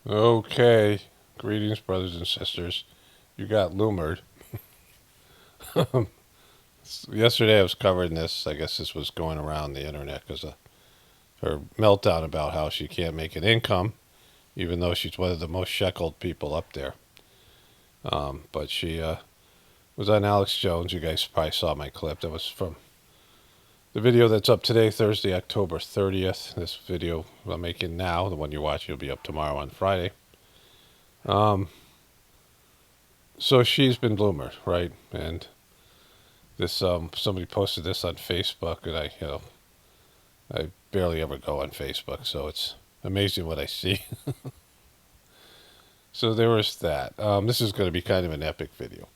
Okay, greetings, brothers and sisters. You got Loomered. Yesterday I was covering this. I guess this was going around the internet because of her meltdown about how she can't make an income, even though she's one of the most shekelled people up there. But she was on Alex Jones. You guys probably saw my clip. That was from the video that's up today, Thursday, October 30th. This video I'm making now, the one you're watching, will be up tomorrow on Friday. Um, so she's been bloomer, right? And this somebody posted this on Facebook, and I barely ever go on Facebook, so it's amazing what I see. So there was that. This is going to be kind of an epic video.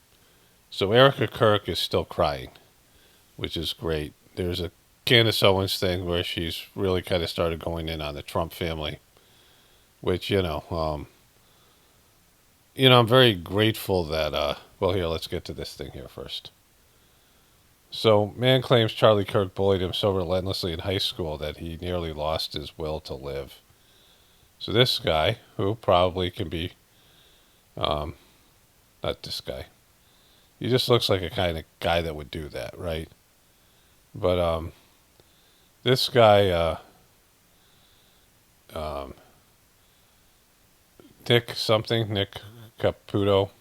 So Erika Kirk is still crying, which is great. There's a Candace Owens thing where she's really kind of started going in on the Trump family, which I'm very grateful that. Well, here, let's get to this thing here first. So, man claims Charlie Kirk bullied him so relentlessly in high school that he nearly lost his will to live. So, this guy, who probably can be, um, not this guy, he just looks like a kind of guy that would do that, right? But this guy, um, Nick Caputo,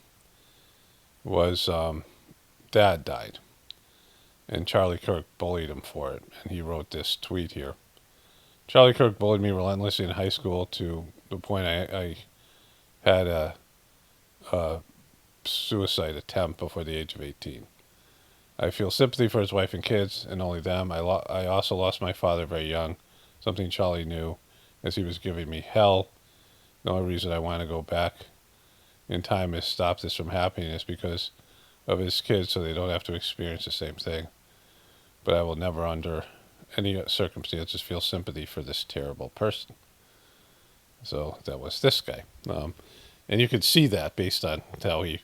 was dad died, and Charlie Kirk bullied him for it, and he wrote this tweet here. Charlie Kirk bullied me relentlessly in high school to the point I had a suicide attempt before the age of 18. I feel sympathy for his wife and kids, and only them. I also lost my father very young, something Charlie knew, as he was giving me hell. The only reason I want to go back in time is stop this from happening is because of his kids, so they don't have to experience the same thing. But I will never, under any circumstances, feel sympathy for this terrible person. So that was this guy. And you could see that based on how he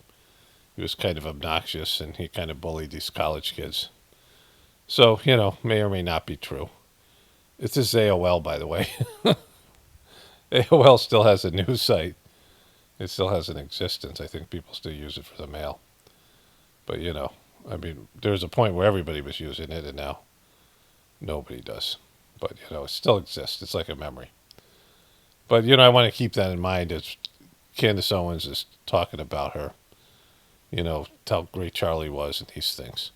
was kind of obnoxious and he kind of bullied these college kids. So, may or may not be true. This is AOL, by the way. AOL still has a news site. It still has an existence. I think people still use it for the mail. But, there's a point where everybody was using it and now nobody does. But, it still exists. It's like a memory. But, I want to keep that in mind as Candace Owens is talking about her, how great Charlie was and these things.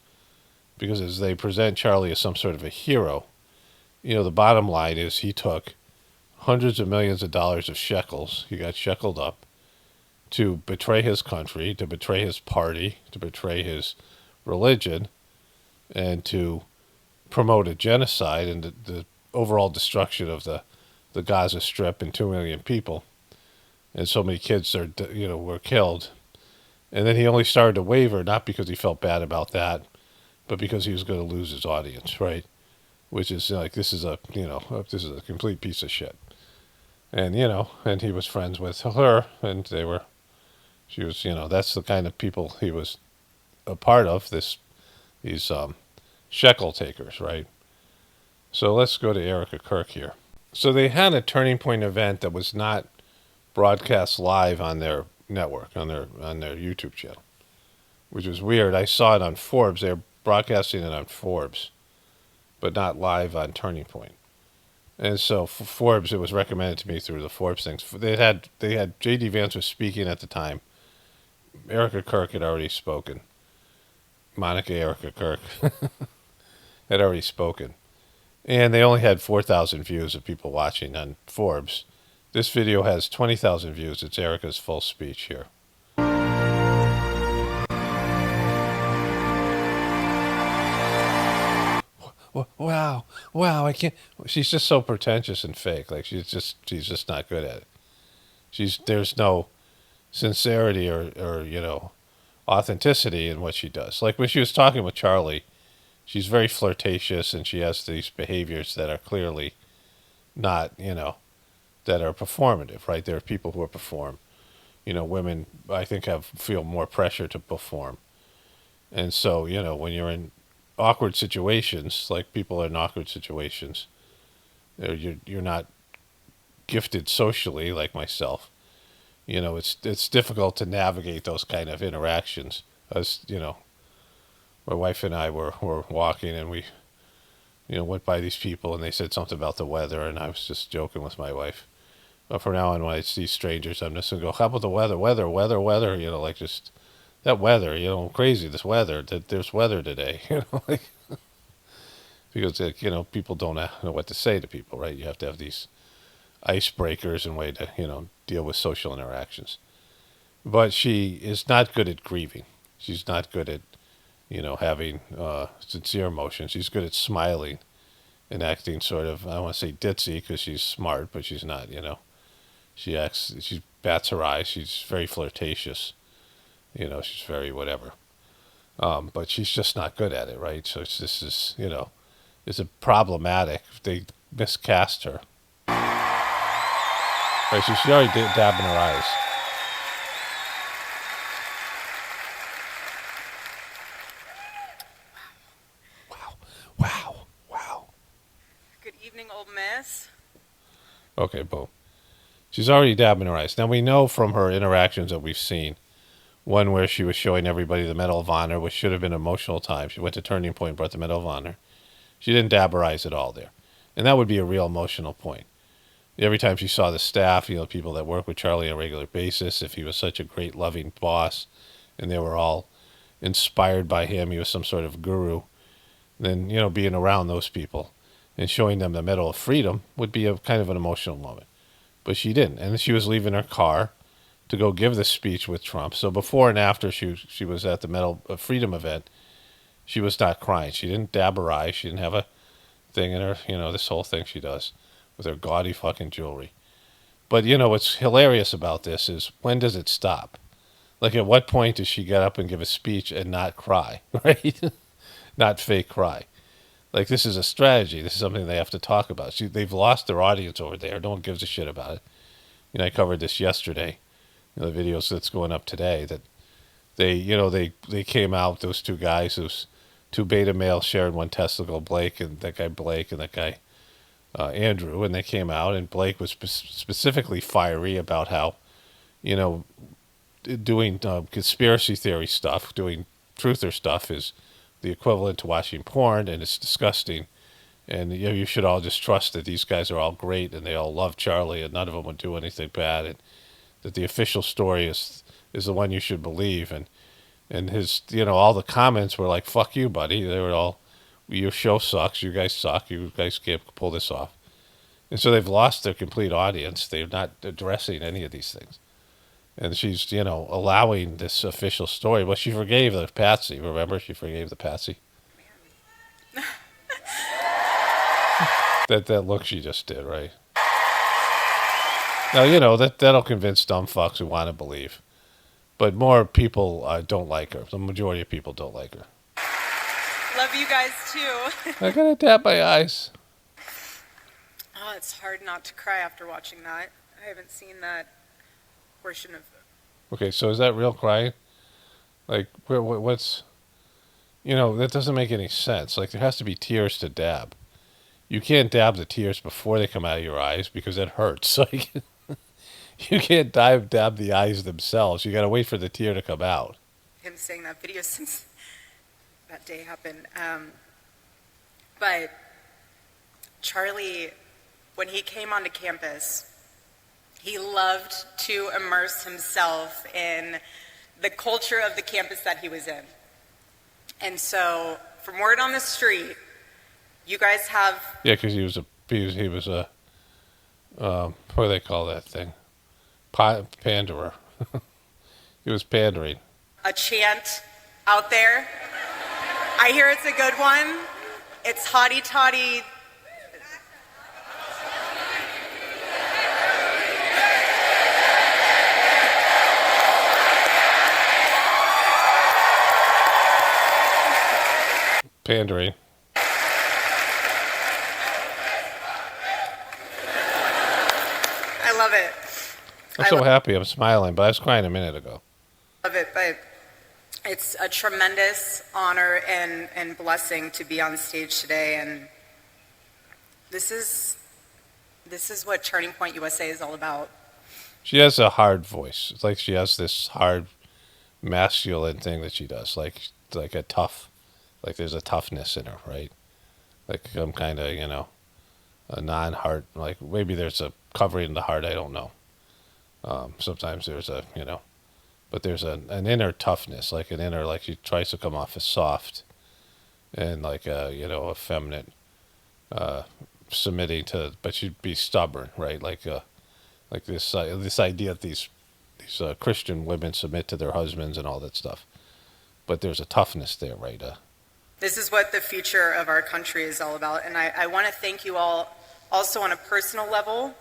Because as they present Charlie as some sort of a hero, the bottom line is he took hundreds of millions of dollars of shekels. He got sheckled up to betray his country, to betray his party, to betray his religion, and to promote a genocide and the overall destruction of the Gaza Strip and 2 million people. And so many kids were killed. And then he only started to waver, not because he felt bad about that, but because he was going to lose his audience, right? Which is like, this is a complete piece of shit. And, and he was friends with her, and she was, that's the kind of people he was a part of, these shekel takers, right? So let's go to Erika Kirk here. So they had a Turning Point event that was not broadcast live on their network, on their YouTube channel, which was weird. I saw it on Forbes. They're broadcasting it on Forbes, but not live on Turning Point. And so for Forbes, it was recommended to me through the Forbes things. They had J.D. Vance was speaking at the time. Erika Kirk had already spoken. Monica Erika Kirk had already spoken. And they only had 4,000 views of people watching on Forbes. This video has 20,000 views. It's Erika's full speech here. Wow, I can't. She's just so pretentious and fake. Like she's just not good at it. There's no sincerity or authenticity in what she does. Like when she was talking with Charlie, she's very flirtatious and she has these behaviors that are clearly not, that are performative, right? There are people who perform. Women, I think, feel more pressure to perform. And so, when you're in awkward situations, like people are in awkward situations, you're not gifted socially like myself. it's difficult to navigate those kind of interactions. As my wife and I were walking, and we went by these people, and they said something about the weather, and I was just joking with my wife. But from now on, when I see strangers, I'm just gonna go, "How about the weather? Weather, weather, weather." Like just that weather. Crazy. This weather. There's weather today. Like because people don't know what to say to people, right? You have to have these icebreakers and way to deal with social interactions. But she is not good at grieving. She's not good at having sincere emotion. She's good at smiling and acting sort of, I don't want to say ditzy because she's smart, but she's not. She bats her eyes. She's very flirtatious. She's very whatever. But she's just not good at it, right? So this is a problematic. They miscast her. Right, so she already did dab in her eyes. Wow. Good evening, old miss. Okay, boom. She's already dabbing her eyes. Now we know from her interactions that we've seen, one where she was showing everybody the Medal of Honor, which should have been an emotional time. She went to Turning Point, brought the Medal of Honor. She didn't dab her eyes at all there. And that would be a real emotional point. Every time she saw the staff, people that work with Charlie on a regular basis, if he was such a great, loving boss, and they were all inspired by him, he was some sort of guru, then, being around those people and showing them the Medal of Freedom would be a kind of an emotional moment. But she didn't. And she was leaving her car to go give the speech with Trump. So before and after she was at the Medal of Freedom event, she was not crying. She didn't dab her eyes. She didn't have a thing in her, this whole thing she does with her gaudy fucking jewelry. But, what's hilarious about this is, when does it stop? Like, at what point does she get up and give a speech and not cry, right? Not fake cry. Like, this is a strategy. This is something they have to talk about. They've lost their audience over there. No one gives a shit about it. I covered this yesterday. The videos that's going up today, that they came out, those two guys, those two beta males sharing one testicle, Blake and that guy Andrew, and they came out, and Blake was specifically fiery about how, doing conspiracy theory stuff, doing truther stuff is the equivalent to watching porn, and it's disgusting. And you should all just trust that these guys are all great, and they all love Charlie, and none of them would do anything bad, and that the official story is the one you should believe. And his, all the comments were like, "Fuck you, buddy." They were all, "Your show sucks. You guys suck. You guys can't pull this off." And so they've lost their complete audience. They're not addressing any of these things. And she's, allowing this official story. Well, she forgave the Patsy. Remember, she forgave the Patsy. that look she just did, right? Now, that'll convince dumb fucks who want to believe. But more people don't like her. The majority of people don't like her. Love you guys too. I gotta tap my eyes. Oh, it's hard not to cry after watching that. I haven't seen that portion of it. Okay, so is that real crying? Like, what's... that doesn't make any sense. Like, there has to be tears to dab. You can't dab the tears before they come out of your eyes because it hurts. Like, you can't dab the eyes themselves. You gotta wait for the tear to come out. Him saying that video since that day happened. But Charlie, when he came onto campus, he loved to immerse himself in the culture of the campus that he was in. And so, from word on the street, you guys have... Yeah, because he was a what do they call that thing? Panderer. He was pandering. A chant out there. I hear it's a good one. It's hotty toddy. Pandering. I love it. I'm so happy. I'm smiling, but I was crying a minute ago. Love it, but it's a tremendous honor and blessing to be on stage today, and this is what Turning Point USA is all about. She has a hard voice. It's like she has this hard masculine thing that she does, like a tough, like there's a toughness in her, right? Like I'm kind of, a non-heart. Like maybe there's a covering in the heart. I don't know. Sometimes there's but there's an inner toughness, like an inner, like she tries to come off as soft and like effeminate, uh, submitting to, but she'd be stubborn, right? Like this idea that these Christian women submit to their husbands and all that stuff. But there's a toughness there, right? This is what the future of our country is all about. And I want to thank you all also on a personal level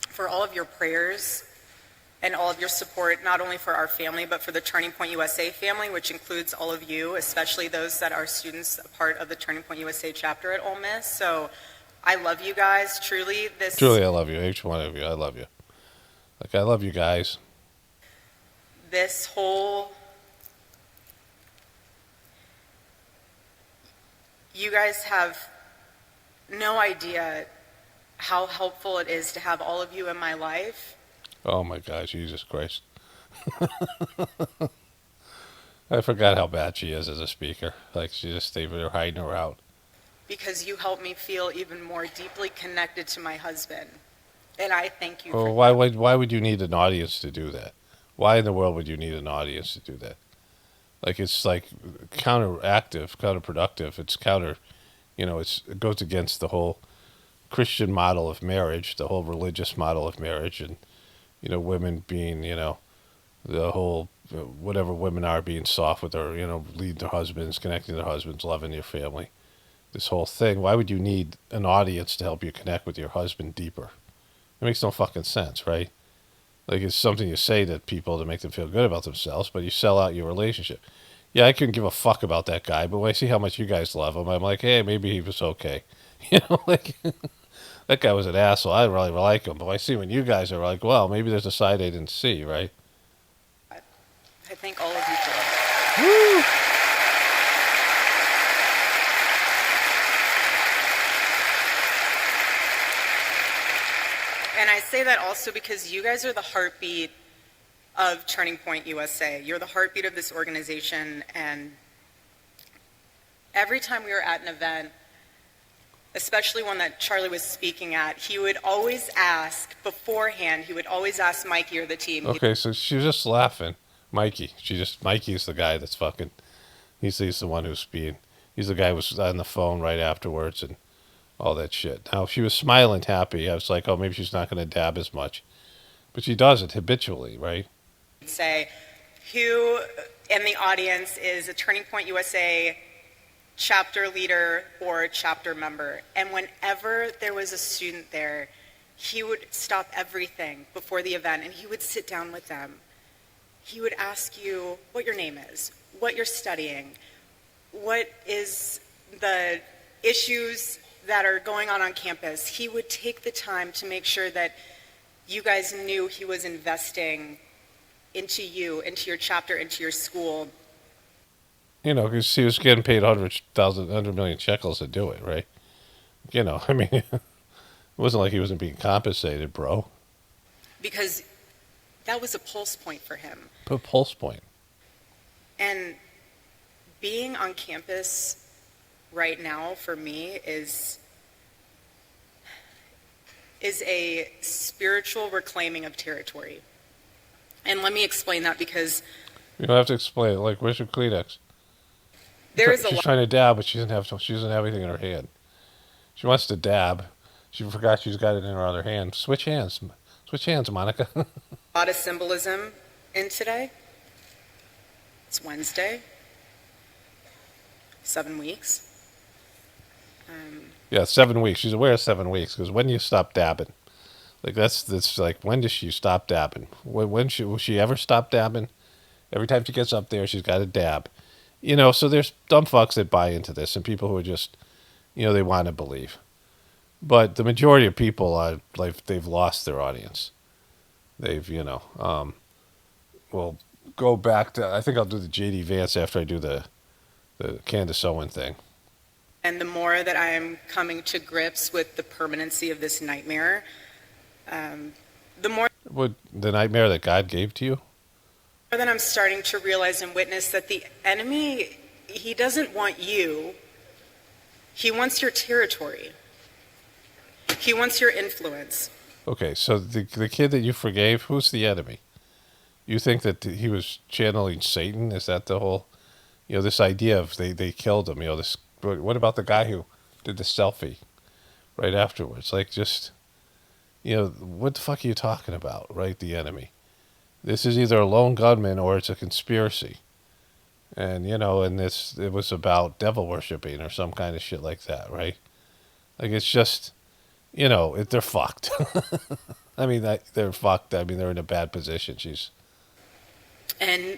for all of your prayers and all of your support, not only for our family, but for the Turning Point USA family, which includes all of you, especially those that are students, a part of the Turning Point USA chapter at Ole Miss. So I love you guys, truly. Truly, I love you. Each one of you, I love you. Like, I love you guys. This whole, you guys have no idea how helpful it is to have all of you in my life. Oh my God, Jesus Christ. I forgot how bad she is as a speaker. Like, they were hiding her out. Because you help me feel even more deeply connected to my husband. And I thank you Well, for why would you need an audience to do that? Why in the world would you need an audience to do that? Like, it's like counterproductive. It's it goes against the whole Christian model of marriage, the whole religious model of marriage, and, women being, the whole, whatever women are being soft with their, leading their husbands, connecting their husbands, loving your family. This whole thing. Why would you need an audience to help you connect with your husband deeper? It makes no fucking sense, right? Like, it's something you say to people to make them feel good about themselves, but you sell out your relationship. Yeah, I couldn't give a fuck about that guy, but when I see how much you guys love him, I'm like, hey, maybe he was okay. Like, that guy was an asshole. I really like him, but I see when you guys are like, well, maybe there's a side I didn't see, right? I thank all of you for that. Woo! And I say that also because you guys are the heartbeat of Turning Point USA. You're the heartbeat of this organization. And every time we were at an event, especially one that Charlie was speaking at, he would always ask beforehand, he would always ask Mikey or the team. Okay, so she was just laughing. Mikey's the guy that's fucking, he's the one who's he's the guy who was on the phone right afterwards and all that shit. Now, if she was smiling happy, I was like, oh, maybe she's not going to dab as much. But she does it habitually, right? Say, who in the audience is a Turning Point USA chapter leader or chapter member? And whenever there was a student there, he would stop everything before the event and he would sit down with them. He would ask you what your name is, what you're studying, what is the issues that are going on campus. He would take the time to make sure that you guys knew he was investing into you, into your chapter, into your school. Because he was getting paid 100 million shekels to do it, right? I mean, it wasn't like he wasn't being compensated, bro. Because that was a pulse point for him. A pulse point. And being on campus right now for me is a spiritual reclaiming of territory. And let me explain that because you don't have to explain it. Like, where's your Kleenex? She's trying to dab, but she doesn't have anything in her hand. She wants to dab. She forgot she's got it in her other hand. Switch hands, Monica. A lot of symbolism in today. It's Wednesday. 7 weeks. Yeah, 7 weeks. She's aware of 7 weeks because when do you stop dabbing? Like that's like, when does she stop dabbing? Will she ever stop dabbing? Every time she gets up there, she's got to dab. So there's dumb fucks that buy into this and people who are just, they want to believe. But the majority of people are like, they've lost their audience. They've, we'll go back to, I think I'll do the JD Vance after I do the Candace Owen thing. And the more that I am coming to grips with the permanency of this nightmare, the more... What, the nightmare that God gave to you? More than I'm starting to realize and witness that the enemy, he doesn't want you. He wants your territory. He wants your influence. Okay, so the kid that you forgave, who's the enemy? You think that he was channeling Satan? Is that the whole, this idea of they killed him? This. What about the guy who did the selfie right afterwards? Like, just, what the fuck are you talking about, right? The enemy. This is either a lone gunman or it's a conspiracy. And, and it was about devil worshipping or some kind of shit like that, right? Like, it's just, they're fucked. I mean, they're fucked. I mean, they're in a bad position. And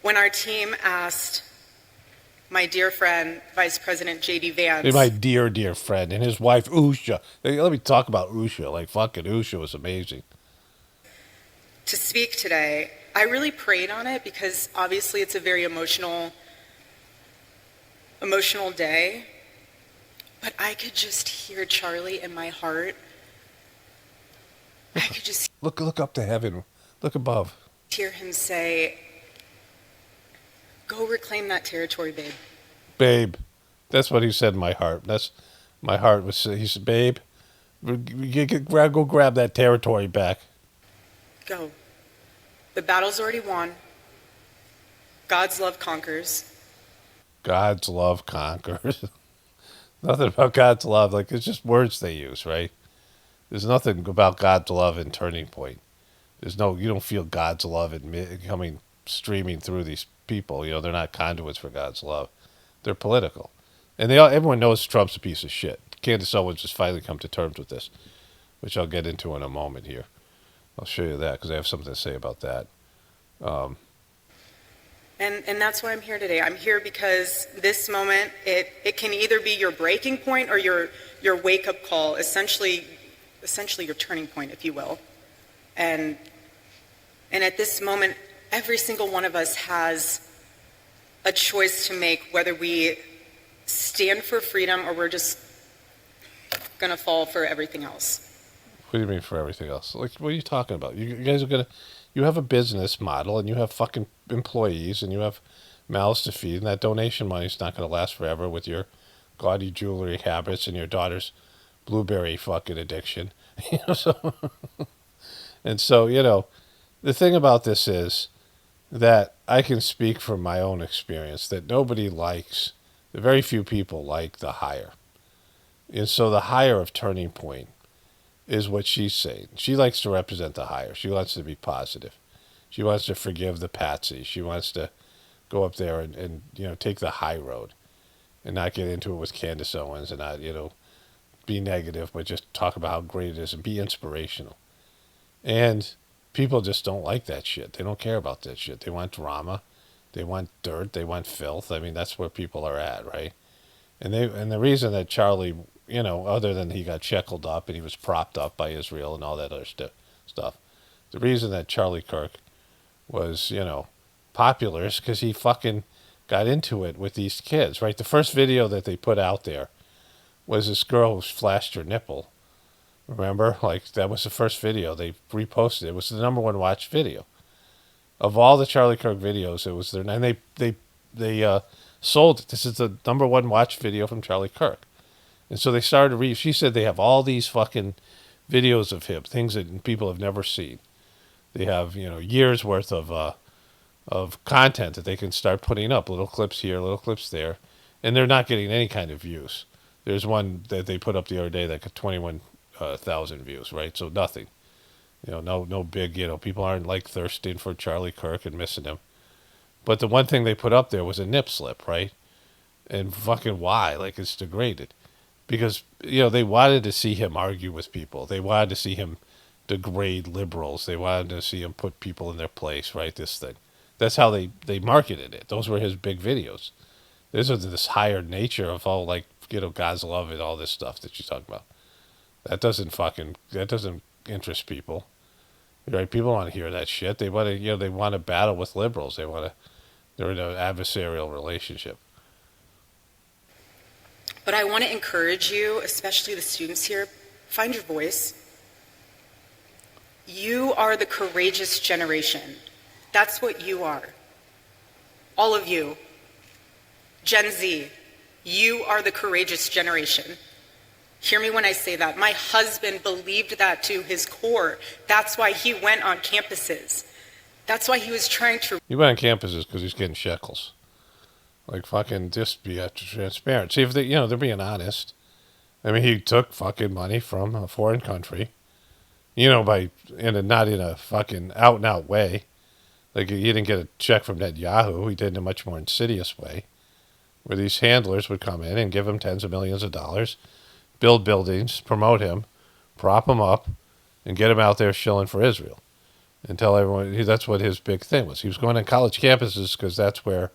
when our team asked my dear friend, Vice President J.D. Vance, My dear, dear friend, and his wife, Usha. Let me talk about Usha. Like, fucking Usha was amazing. to speak today, I really prayed on it because obviously it's a very emotional day. But I could just hear Charlie in my heart. I could just Look up to heaven. Look above. hear him say, "Go reclaim that territory, babe." Babe. That's what he said in my heart. That's my heart was. He said, "Babe, go grab that territory back." Go. The battle's already won. God's love conquers. God's love conquers. Nothing about God's love. Like, it's just words they use, right? There's nothing about God's love in Turning Point. You don't feel God's love coming streaming through these people. They're not conduits for God's love. They're political, and everyone knows Trump's a piece of shit. Candace Owens just finally come to terms with this, which I'll get into in a moment here. I'll show you that because I have something to say about that. And that's why I'm here today. I'm here because this moment, it can either be your breaking point or your wake-up call, essentially your turning point, if you will. And at this moment, every single one of us has a choice to make, whether we stand for freedom or we're just going to fall for everything else. What do you mean for everything else? Like, what are you talking about? You guys are you have a business model and you have fucking employees and you have mouths to feed, and that donation money's not going to last forever with your gaudy jewelry habits and your daughter's blueberry fucking addiction. So, and so, the thing about this is that I can speak from my own experience that very few people like the higher. And so the higher of Turning Point is what she's saying. She likes to represent the higher. She wants to be positive. She wants to forgive the patsy. She wants to go up there and take the high road and not get into it with Candace Owens and not, be negative, but just talk about how great it is and be inspirational. And people just don't like that shit. They don't care about that shit. They want drama. They want dirt. They want filth. I mean, that's where people are at, right? And the reason that Charlie, other than he got shackled up and he was propped up by Israel and all that other stuff, the reason that Charlie Kirk was, popular is because he fucking got into it with these kids, right? The first video that they put out there was this girl who flashed her nipple. Remember? Like, that was the first video. They reposted it. It was the number one watched video. Of all the Charlie Kirk videos, it was their, and they sold it. This is the number one watched video from Charlie Kirk. And so they started to she said they have all these fucking videos of him, things that people have never seen. They have, years worth of content that they can start putting up, little clips here, little clips there, and they're not getting any kind of views. There's one that they put up the other day that got 21,000 views, right? So nothing. No big, people aren't like thirsting for Charlie Kirk and missing him. But the one thing they put up there was a nip slip, right? And fucking why? Like, it's degraded. Because, they wanted to see him argue with people. They wanted to see him degrade liberals. They wanted to see him put people in their place, right? This thing. That's how they marketed it. Those were his big videos. These are this higher nature of all, like, God's love and all this stuff that you talk about. That doesn't interest people. Right? People want to hear that shit. They want to, they want to battle with liberals. They're in an adversarial relationship. But I want to encourage you, especially the students here, find your voice. You are the courageous generation. That's what you are. All of you. Gen Z, you are the courageous generation. Hear me when I say that. My husband believed that to his core. That's why he went on campuses. That's why he was trying to... He went on campuses because he's getting shekels. Like, fucking, just be transparent. See if they, they're being honest. I mean, he took fucking money from a foreign country, not in a fucking out and out way. Like, he didn't get a check from Netanyahu. He did it in a much more insidious way, where these handlers would come in and give him tens of millions of dollars, build buildings, promote him, prop him up, and get him out there shilling for Israel. And tell everyone that's what his big thing was. He was going to college campuses because that's where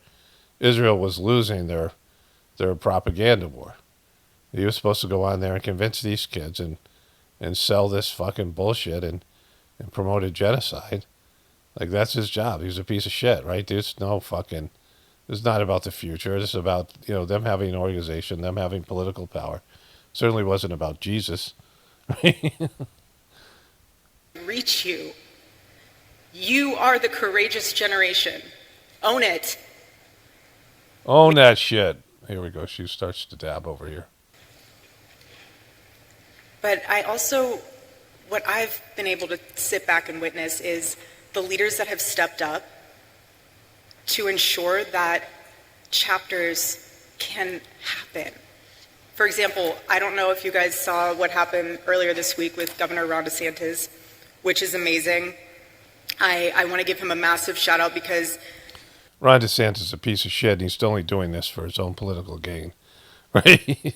Israel was losing their propaganda war. He was supposed to go on there and convince these kids and sell this fucking bullshit and promote a genocide. Like, that's his job. He's a piece of shit, right? It's not about the future. It's about, them having an organization, them having political power. Certainly wasn't about Jesus. Reach you. You are the courageous generation. Own it. Own that shit. Here we go. She starts to dab over here. But what I've been able to sit back and witness is the leaders that have stepped up to ensure that chapters can happen. For example, I don't know if you guys saw what happened earlier this week with Governor Ron DeSantis, which is amazing. I want to give him a massive shout out because Ron DeSantis is a piece of shit, and he's only doing this for his own political gain, right?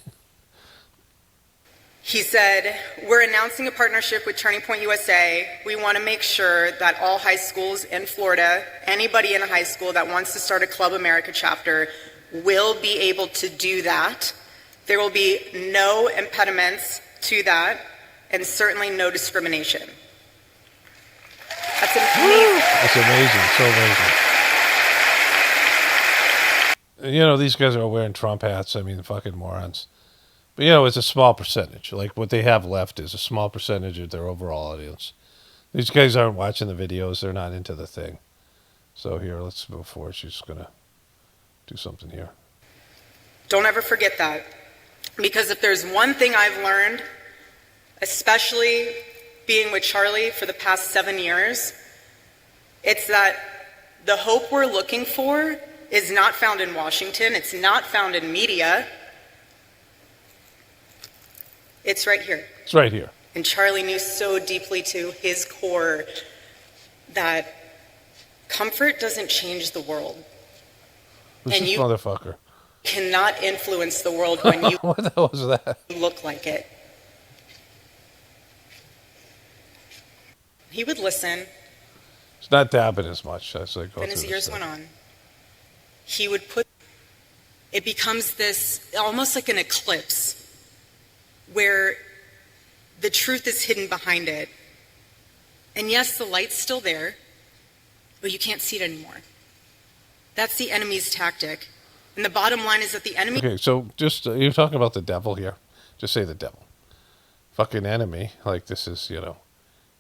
He said, we're announcing a partnership with Turning Point USA. We want to make sure that all high schools in Florida, anybody in a high school that wants to start a Club America chapter will be able to do that. There will be no impediments to that, and certainly no discrimination. That's amazing. That's amazing. So amazing. These guys are wearing Trump hats. I mean, fucking morons. But, it's a small percentage. Like, what they have left is a small percentage of their overall audience. These guys aren't watching the videos. They're not into the thing. So here, let's move forward. She's going to do something here. Don't ever forget that. Because if there's one thing I've learned, especially being with Charlie for the past 7 years, it's that the hope we're looking for is not found in Washington. It's not found in media. It's right here. It's right here. And Charlie knew so deeply to his core that comfort doesn't change the world. Who's this motherfucker? Cannot influence the world when you what the hell was that? Look like it. He would listen. It's not dabbing as much as I go. And as years went on, he would put. It becomes this almost like an eclipse, where the truth is hidden behind it. And yes, the light's still there, but you can't see it anymore. That's the enemy's tactic. And the bottom line is that the enemy... Okay, so just, you're talking about the devil here. Just say the devil. Fucking enemy. Like, this is,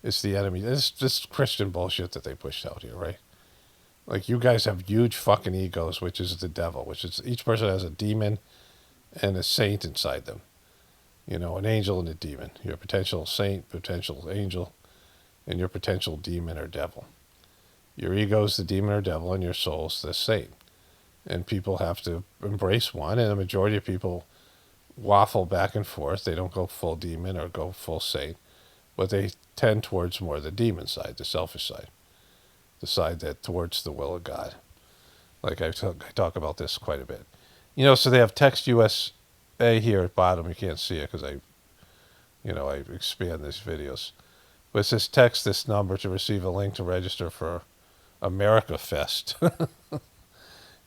it's the enemy. This Christian bullshit that they pushed out here, right? Like, you guys have huge fucking egos, which is the devil, which is each person has a demon and a saint inside them. An angel and a demon. Your potential saint, potential angel, and your potential demon or devil. Your ego is the demon or devil, and your soul is the saint. And people have to embrace one, and the majority of people waffle back and forth. They don't go full demon or go full saint, but they tend towards more the demon side, the selfish side, the side that towards the will of God. Like I talk about this quite a bit. So they have Text USA here at bottom. You can't see it because I expand these videos. But it says text this number to receive a link to register for America Fest.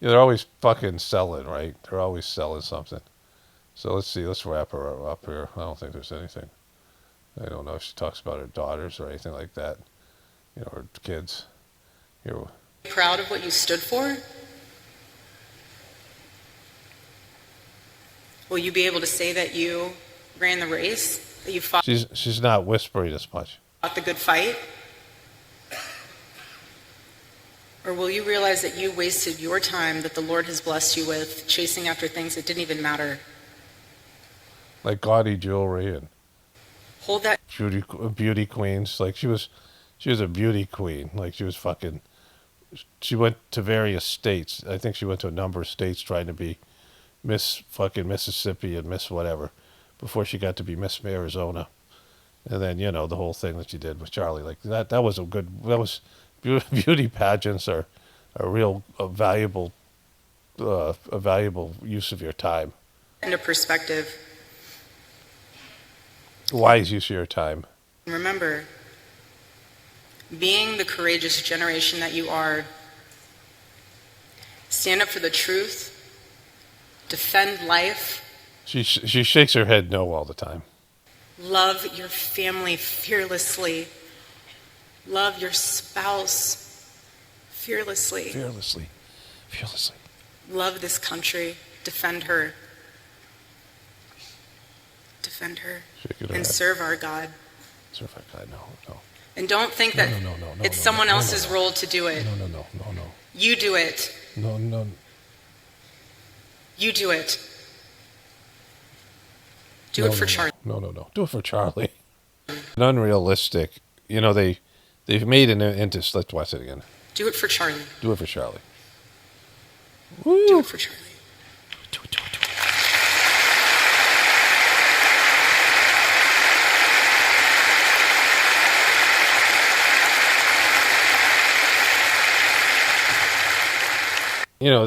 They're always fucking selling, right? They're always selling something. So let's see. Let's wrap her up here. I don't think there's anything. I don't know if she talks about her daughters or anything like that. Her kids. Here. Proud of what you stood for? Will you be able to say that you ran the race? That you fought? She's not whispering as much. Fought the good fight? Or will you realize that you wasted your time that the Lord has blessed you with chasing after things that didn't even matter? Like gaudy jewelry and Hold that. beauty queens. Like she was a beauty queen. Like she was fucking. She went to various states. I think she went to a number of states trying to be Miss fucking Mississippi and Miss whatever before she got to be Miss Arizona. And then, the whole thing that she did with Charlie, like that was a good, that was, beauty pageants are a real, a valuable use of your time. Into perspective. Wise use of your time. Remember, being the courageous generation that you are, stand up for the truth, defend life. She shakes her head no all the time. Love your family fearlessly. Love your spouse fearlessly. Fearlessly. Love this country. Defend her. Shake her And head. serve our God. Serve our God. No. And don't think that it's someone else's role to do it. No. You do it. No. You do it. Do it for Charlie. No. Do it for Charlie. Unrealistic. They've made it into. Let's watch it again. Do it for Charlie. Do it for Charlie. Woo. Do it for Charlie. Do it.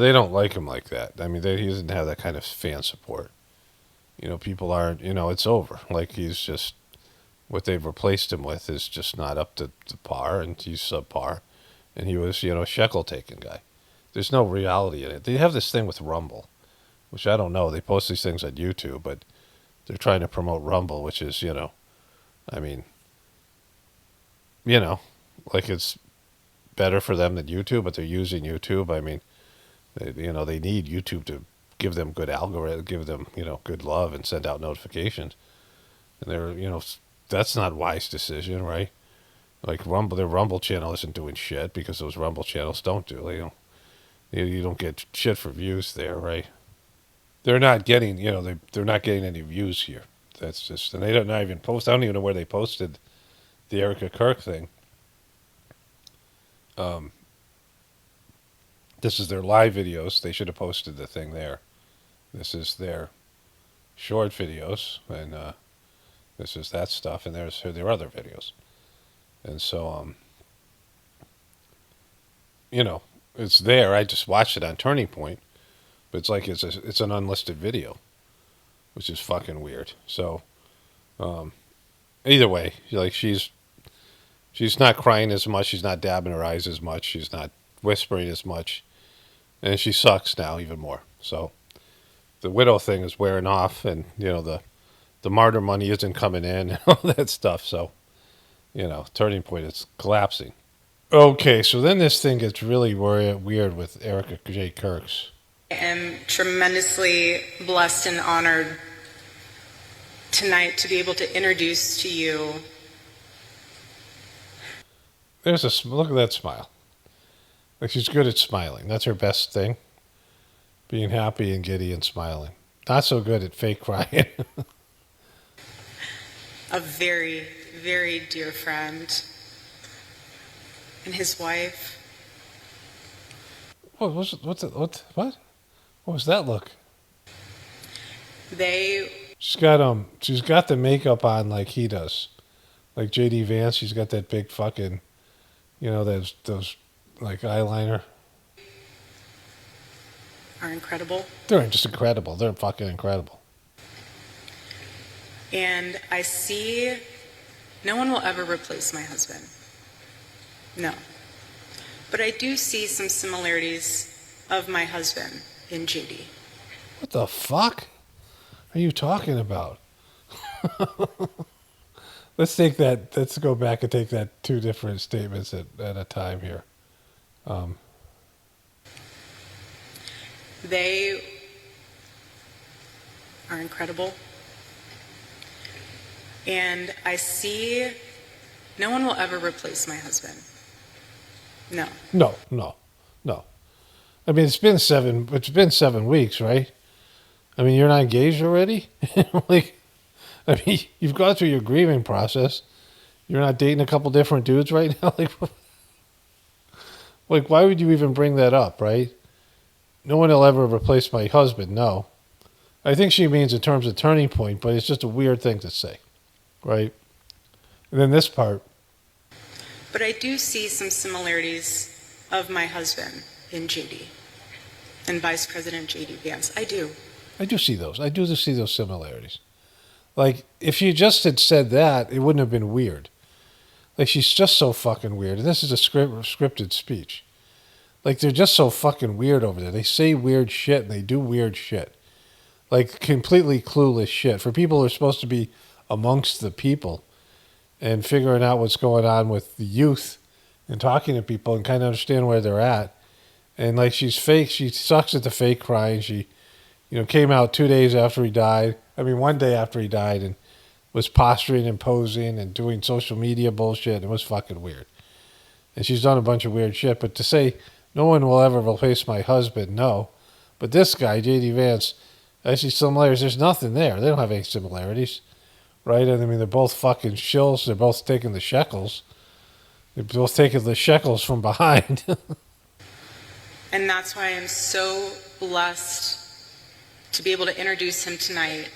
They don't like him like that. I mean, he doesn't have that kind of fan support. People aren't, it's over. Like, he's just, what they've replaced him with is just not up to par, and he's subpar. And he was, a shekel-taking guy. There's no reality in it. They have this thing with Rumble, which I don't know. They post these things on YouTube, but they're trying to promote Rumble, which is, I mean, like it's better for them than YouTube, but they're using YouTube. I mean, they need YouTube to give them good algorithm, give them, good love and send out notifications. And they're, that's not a wise decision, right? Like their Rumble channel isn't doing shit because those Rumble channels don't do. You don't get shit for views there, right? They're not getting, they're not getting any views here. That's just, and they don't not even post. I don't even know where they posted the Erika Kirk thing. This is their live videos. They should have posted the thing there. This is their short videos, and this is that stuff, and there's their other videos. And so, it's there. I just watched it on Turning Point, but it's like it's an unlisted video, which is fucking weird. So, either way, like she's not crying as much. She's not dabbing her eyes as much. She's not whispering as much. And she sucks now even more. So the widow thing is wearing off, and the martyr money isn't coming in and all that stuff. So Turning Point is collapsing. Okay, so then this thing gets really weird with Erika J Kirk's. I am tremendously blessed and honored tonight to be able to introduce to you. There's look at that smile. Like she's good at smiling. That's her best thing. Being happy and giddy and smiling. Not so good at fake crying. A very, very dear friend and his wife. What was that look? She's got the makeup on like he does. Like JD Vance, she's got that big fucking, those like eyeliner. Are incredible. They're just incredible. They're fucking incredible. And I see no one will ever replace my husband. No. But I do see some similarities of my husband in JD. What the fuck are you talking about? Let's go back and take that two different statements at a time here. They are incredible. And I see no one will ever replace my husband. No. No. No. I mean, it's been 7 weeks, right? I mean, you're not engaged already? Like, I mean, you've gone through your grieving process. You're not dating a couple different dudes right now? Like, why would you even bring that up, right? No one will ever replace my husband, no. I think she means in terms of turning point, but it's just a weird thing to say, right? And then this part. But I do see some similarities of my husband in JD and Vice President JD Vance. I do. I do see those. I do see those similarities. Like, if you just had said that, it wouldn't have been weird. Like, she's just so fucking weird. And this is a scripted speech. Like, they're just so fucking weird over there. They say weird shit and they do weird shit. Like, completely clueless shit. For people who are supposed to be amongst the people and figuring out what's going on with the youth and talking to people and kind of understand where they're at. And, like, she's fake. She sucks at the fake crying. She, came out 2 days after he died. I mean, 1 day after he died and was posturing and posing and doing social media bullshit. It was fucking weird. And she's done a bunch of weird shit. But to say no one will ever replace my husband, no. But this guy, J.D. Vance, I see similarities. There's nothing there. They don't have any similarities, right? And I mean, they're both fucking shills. They're both taking the shekels. They're both taking the shekels from behind. And that's why I'm so blessed to be able to introduce him tonight,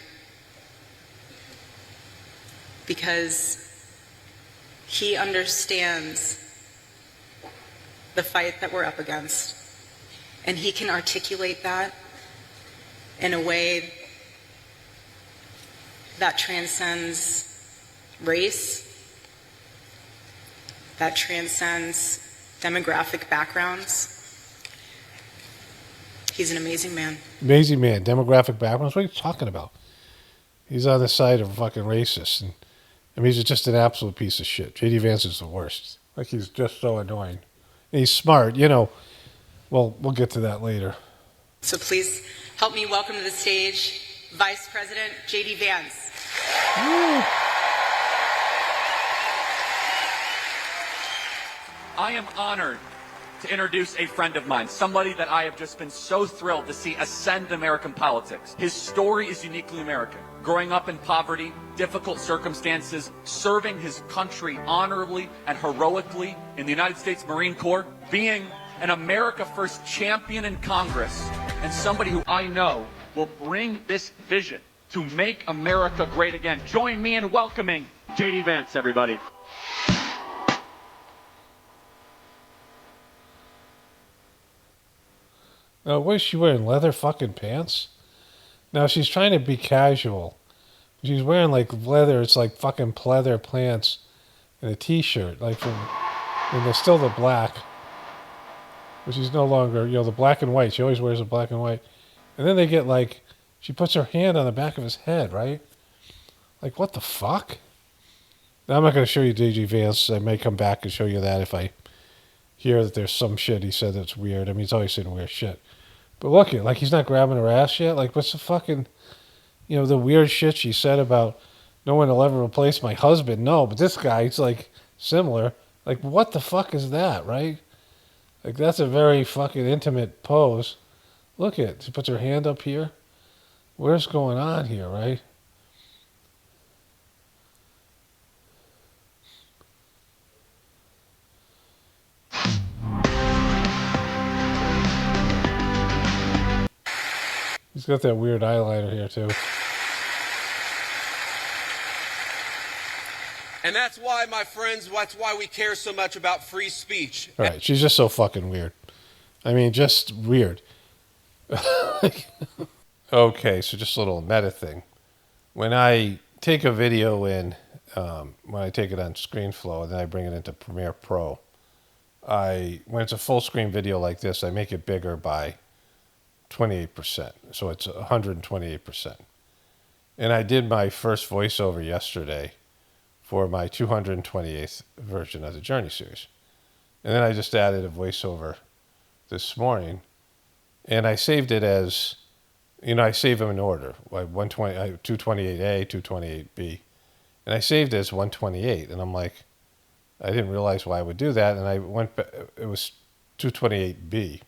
because he understands the fight that we're up against, and he can articulate that in a way that transcends race, that transcends demographic backgrounds. He's an amazing man. Amazing man. Demographic backgrounds. What are you talking about? He's on the side of fucking racist. And I mean, he's just an absolute piece of shit. J.D. Vance is the worst. Like, he's just so annoying. And he's smart, Well, we'll get to that later. So please help me welcome to the stage Vice President J.D. Vance. Woo. I am honored to introduce a friend of mine, somebody that I have just been so thrilled to see ascend American politics. His story is uniquely American. Growing up in poverty, difficult circumstances, serving his country honorably and heroically in the United States Marine Corps, being an America First champion in Congress, and somebody who I know will bring this vision to make America great again. Join me in welcoming J.D. Vance, everybody. What is she wearing? Leather fucking pants? Now, she's trying to be casual. She's wearing, like, leather. It's like fucking pleather pants and a t-shirt. Like, and they're still the black. But she's no longer, the black and white. She always wears the black and white. And then they get, like, she puts her hand on the back of his head, right? Like, what the fuck? Now, I'm not going to show you J.D. Vance. I may come back and show you that if I hear that there's some shit he said that's weird. I mean, he's always saying weird shit. But look at, like, he's not grabbing her ass yet. Like, what's the fucking, the weird shit she said about no one will ever replace my husband? No, but this guy, he's, like, similar. Like, what the fuck is that, right? Like, that's a very fucking intimate pose. Look at, she puts her hand up here. Where's going on here, right? He's got that weird eyeliner here, too. And that's why, my friends, that's why we care so much about free speech. All right, she's just so fucking weird. I mean, just weird. Okay, so just a little meta thing. When I take a video in, when I take it on ScreenFlow and then I bring it into Premiere Pro, when it's a full screen video like this, I make it bigger by 28%. So it's 128%. And I did my first voiceover yesterday for my 228th version of the Journey series. And then I just added a voiceover this morning. And I saved it as, I save them in order, like 228A, 228B. And I saved it as 128. And I'm like, I didn't realize why I would do that. And I went back, it was 228B.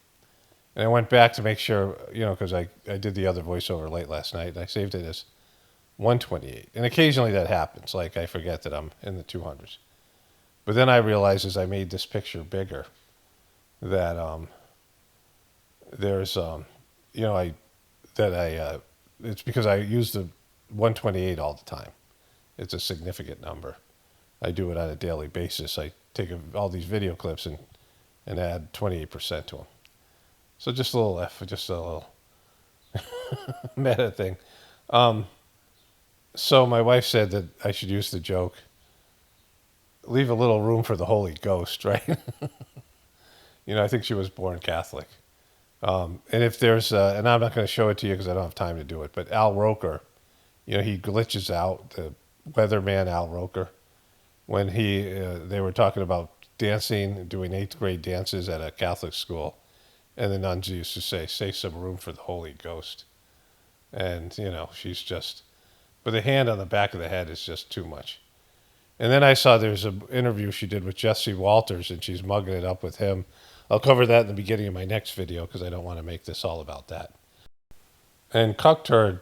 And I went back to make sure, because I did the other voiceover late last night, and I saved it as 128. And occasionally that happens. Like I forget that I'm in the 200s. But then I realized as I made this picture bigger that there's, it's because I use the 128 all the time. It's a significant number. I do it on a daily basis. I take all these video clips and add 28% to them. So just a little just a little meta thing. So my wife said that I should use the joke, leave a little room for the Holy Ghost, right? I think she was born Catholic. And if there's, and I'm not going to show it to you because I don't have time to do it, but Al Roker, he glitches out, the weatherman Al Roker, when they were talking about dancing, doing 8th grade dances at a Catholic school. And the nuns used to say some room for the Holy Ghost. And, she's just, but the hand on the back of the head is just too much. And then I saw there's an interview she did with Jesse Walters, and she's mugging it up with him. I'll cover that in the beginning of my next video because I don't want to make this all about that. And Cuckturd,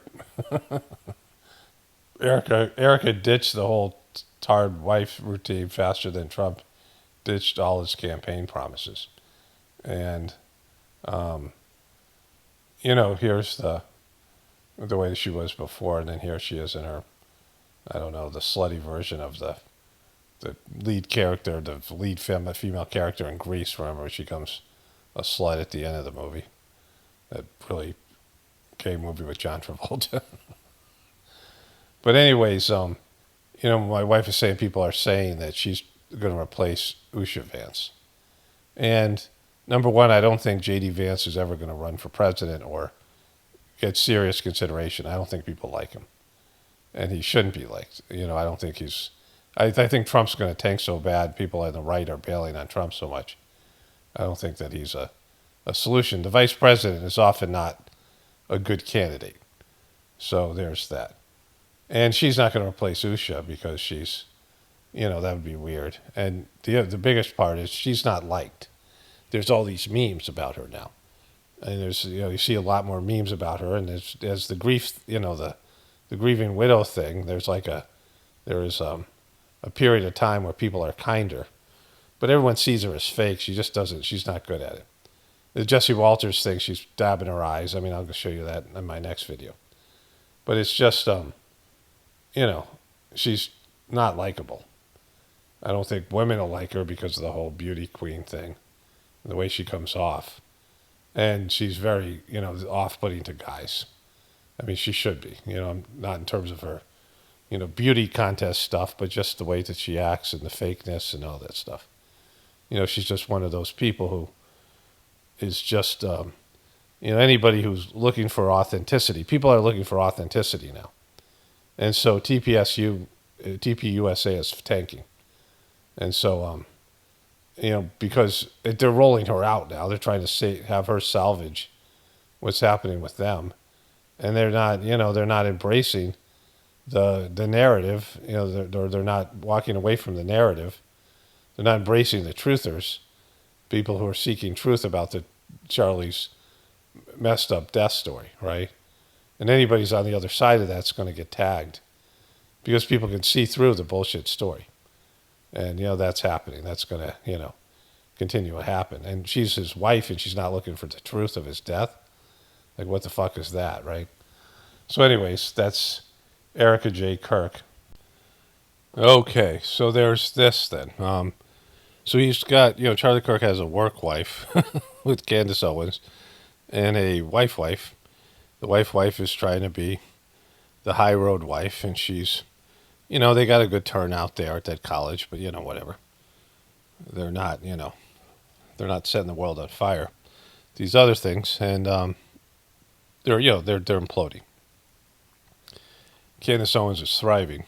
Erika ditched the whole tarred wife routine faster than Trump ditched all his campaign promises. And here's the way she was before, and then here she is in her, I don't know, the slutty version of the lead character, the lead female character in Grease. Remember, she becomes a slut at the end of the movie. That really gay movie with John Travolta. But anyways, my wife is saying people are saying that she's going to replace Usha Vance. And number one, I don't think J.D. Vance is ever going to run for president or get serious consideration. I don't think people like him. And he shouldn't be liked. I don't think he's... I think Trump's going to tank so bad, people on the right are bailing on Trump so much. I don't think that he's a solution. The vice president is often not a good candidate. So there's that. And she's not going to replace Usha because she's... that would be weird. And the biggest part is she's not liked. There's all these memes about her now. And there's, you see a lot more memes about her. And there's the grief, the grieving widow thing. There is a period of time where people are kinder. But everyone sees her as fake. She just doesn't, she's not good at it. The Jesse Walters thing, she's dabbing her eyes. I mean, I'll show you that in my next video. But it's just, she's not likable. I don't think women will like her because of the whole beauty queen thing, the way she comes off. And she's very, off-putting to guys. I mean, she should be, not in terms of her, beauty contest stuff, but just the way that she acts and the fakeness and all that stuff. She's just one of those people who is just, anybody who's looking for authenticity. People are looking for authenticity now. And so TPUSA is tanking. And so, because they're rolling her out now, they're trying to have her salvage what's happening with them, and they're not embracing the narrative. They're not walking away from the narrative. They're not embracing the truthers, people who are seeking truth about Charlie's messed up death story, right? And anybody's on the other side of that's going to get tagged because people can see through the bullshit story. And, that's happening. That's going to, continue to happen. And she's his wife, and she's not looking for the truth of his death. Like, what the fuck is that, right? So anyways, that's Erika J. Kirk. Okay, so there's this then. So he's got, Charlie Kirk has a work wife with Candace Owens and a wife. The wife is trying to be the high road wife, and she's... they got a good turnout there at that college, but, whatever. They're not, they're not setting the world on fire. These other things, and they're imploding. Candace Owens is thriving.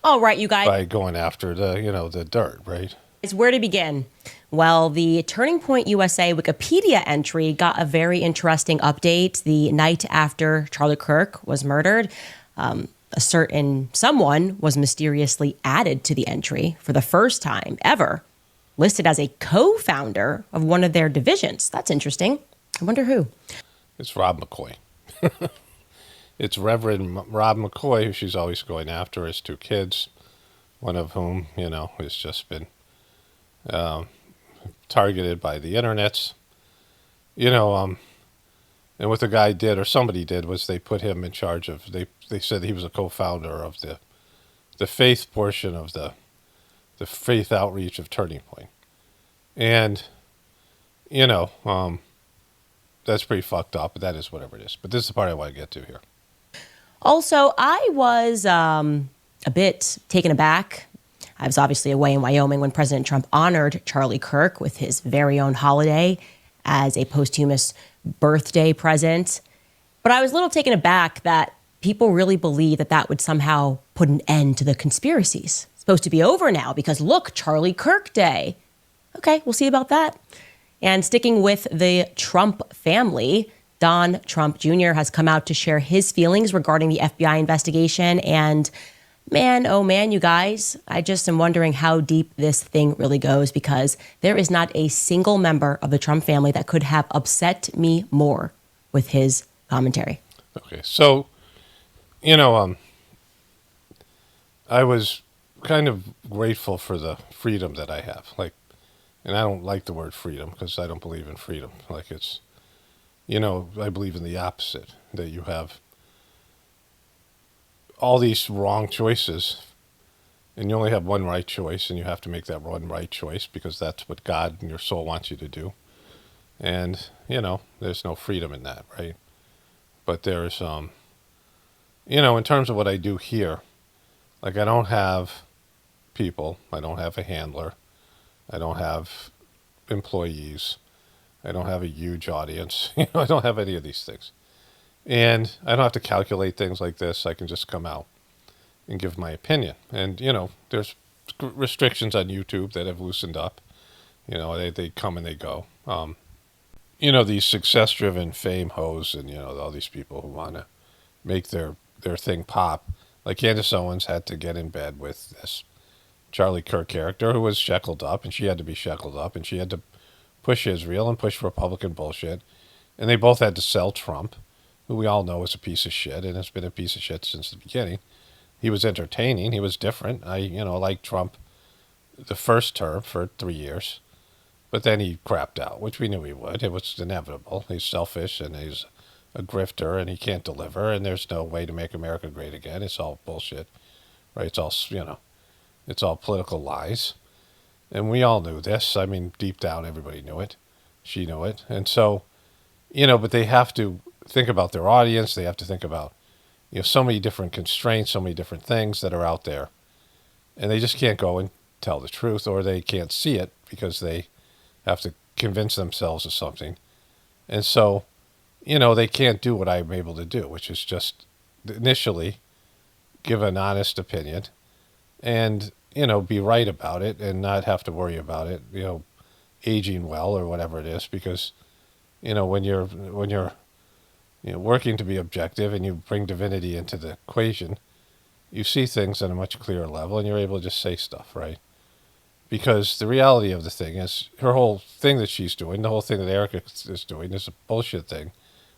All right, you guys. By going after the dirt, right? Where to begin? Well, the Turning Point USA Wikipedia entry got a very interesting update the night after Charlie Kirk was murdered. A certain someone was mysteriously added to the entry for the first time ever. listed as a co-founder of one of their divisions. That's interesting. I wonder who. It's Rob McCoy. It's Reverend Rob McCoy, who she's always going after, his 2 kids, one of whom, has just been targeted by the internets. And what the guy did, or somebody did, was they put him in charge of, they said he was a co-founder of the faith portion of the faith outreach of Turning Point. And, that's pretty fucked up, but that is whatever it is. But this is the part I want to get to here. Also, I was a bit taken aback. I was obviously away in Wyoming when President Trump honored Charlie Kirk with his very own holiday as a posthumous birthday present. But I was a little taken aback that people really believe that that would somehow put an end to the conspiracies. It's supposed to be over now because look, Charlie Kirk Day. Okay, we'll see about that. And sticking with the Trump family, Don Trump Jr. has come out to share his feelings regarding the FBI investigation. And man, oh man, you guys, I just am wondering how deep this thing really goes, because there is not a single member of the Trump family that could have upset me more with his commentary. Okay, so, I was kind of grateful for the freedom that I have. And I don't like the word freedom because I don't believe in freedom. I believe in the opposite, that you have all these wrong choices and you only have one right choice, and you have to make that one right choice because that's what God and your soul wants you to do. And, there's no freedom in that, right? But there's, in terms of what I do here, I don't have people, I don't have a handler, I don't have employees, I don't have a huge audience, I don't have any of these things. And I don't have to calculate things like this. I can just come out and give my opinion. And, there's restrictions on YouTube that have loosened up. They come and they go. These success-driven fame hoes and, all these people who want to make their thing pop. Like Candace Owens had to get in bed with this Charlie Kirk character who was shackled up, and she had to be shackled up, and she had to push Israel and push Republican bullshit. And they both had to sell Trump, who we all know is a piece of shit and has been a piece of shit since the beginning. He was entertaining. He was different. I liked Trump the first term for 3 years, but then he crapped out, which we knew he would. It was inevitable. He's selfish and he's a grifter and he can't deliver, and there's no way to make America great again. It's all bullshit, right? It's all, it's all political lies. And we all knew this. I mean, deep down, everybody knew it. She knew it. And so, but they have to think about their audience. They have to think about, so many different constraints, so many different things that are out there. And they just can't go and tell the truth, or they can't see it because they have to convince themselves of something. And so, they can't do what I'm able to do, which is just initially give an honest opinion and, be right about it and not have to worry about it, aging well or whatever it is, because, when you're working to be objective and you bring divinity into the equation, you see things on a much clearer level and you're able to just say stuff, right? Because the reality of the thing is her whole thing that she's doing, the whole thing that Erika is doing is a bullshit thing,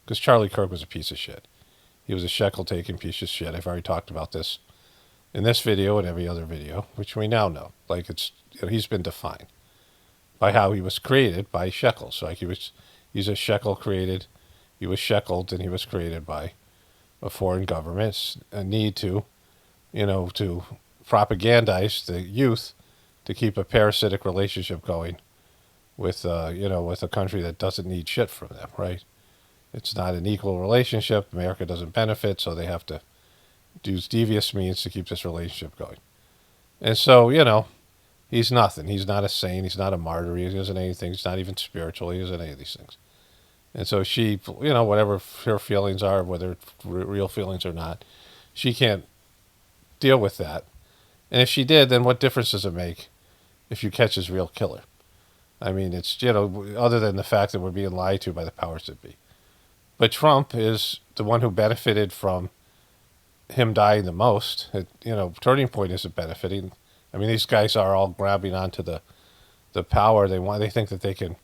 because Charlie Kirk was a piece of shit. He was a shekel-taking piece of shit. I've already talked about this in this video and every other video, which we now know. He's been defined by how he was created by shekels. He's a shekel created. He was sheckled, and he was created by a foreign government's a need to, to propagandize the youth to keep a parasitic relationship going with, with a country that doesn't need shit from them, right? It's not an equal relationship. America doesn't benefit, so they have to use devious means to keep this relationship going. And so, he's nothing. He's not a saint. He's not a martyr. He isn't anything. He's not even spiritual. He isn't any of these things. And so she, whatever her feelings are, whether it's real feelings or not, she can't deal with that. And if she did, then what difference does it make if you catch his real killer? I mean, it's, other than the fact that we're being lied to by the powers that be. But Trump is the one who benefited from him dying the most. Turning Point isn't benefiting. I mean, these guys are all grabbing onto the the power they want. They think that they can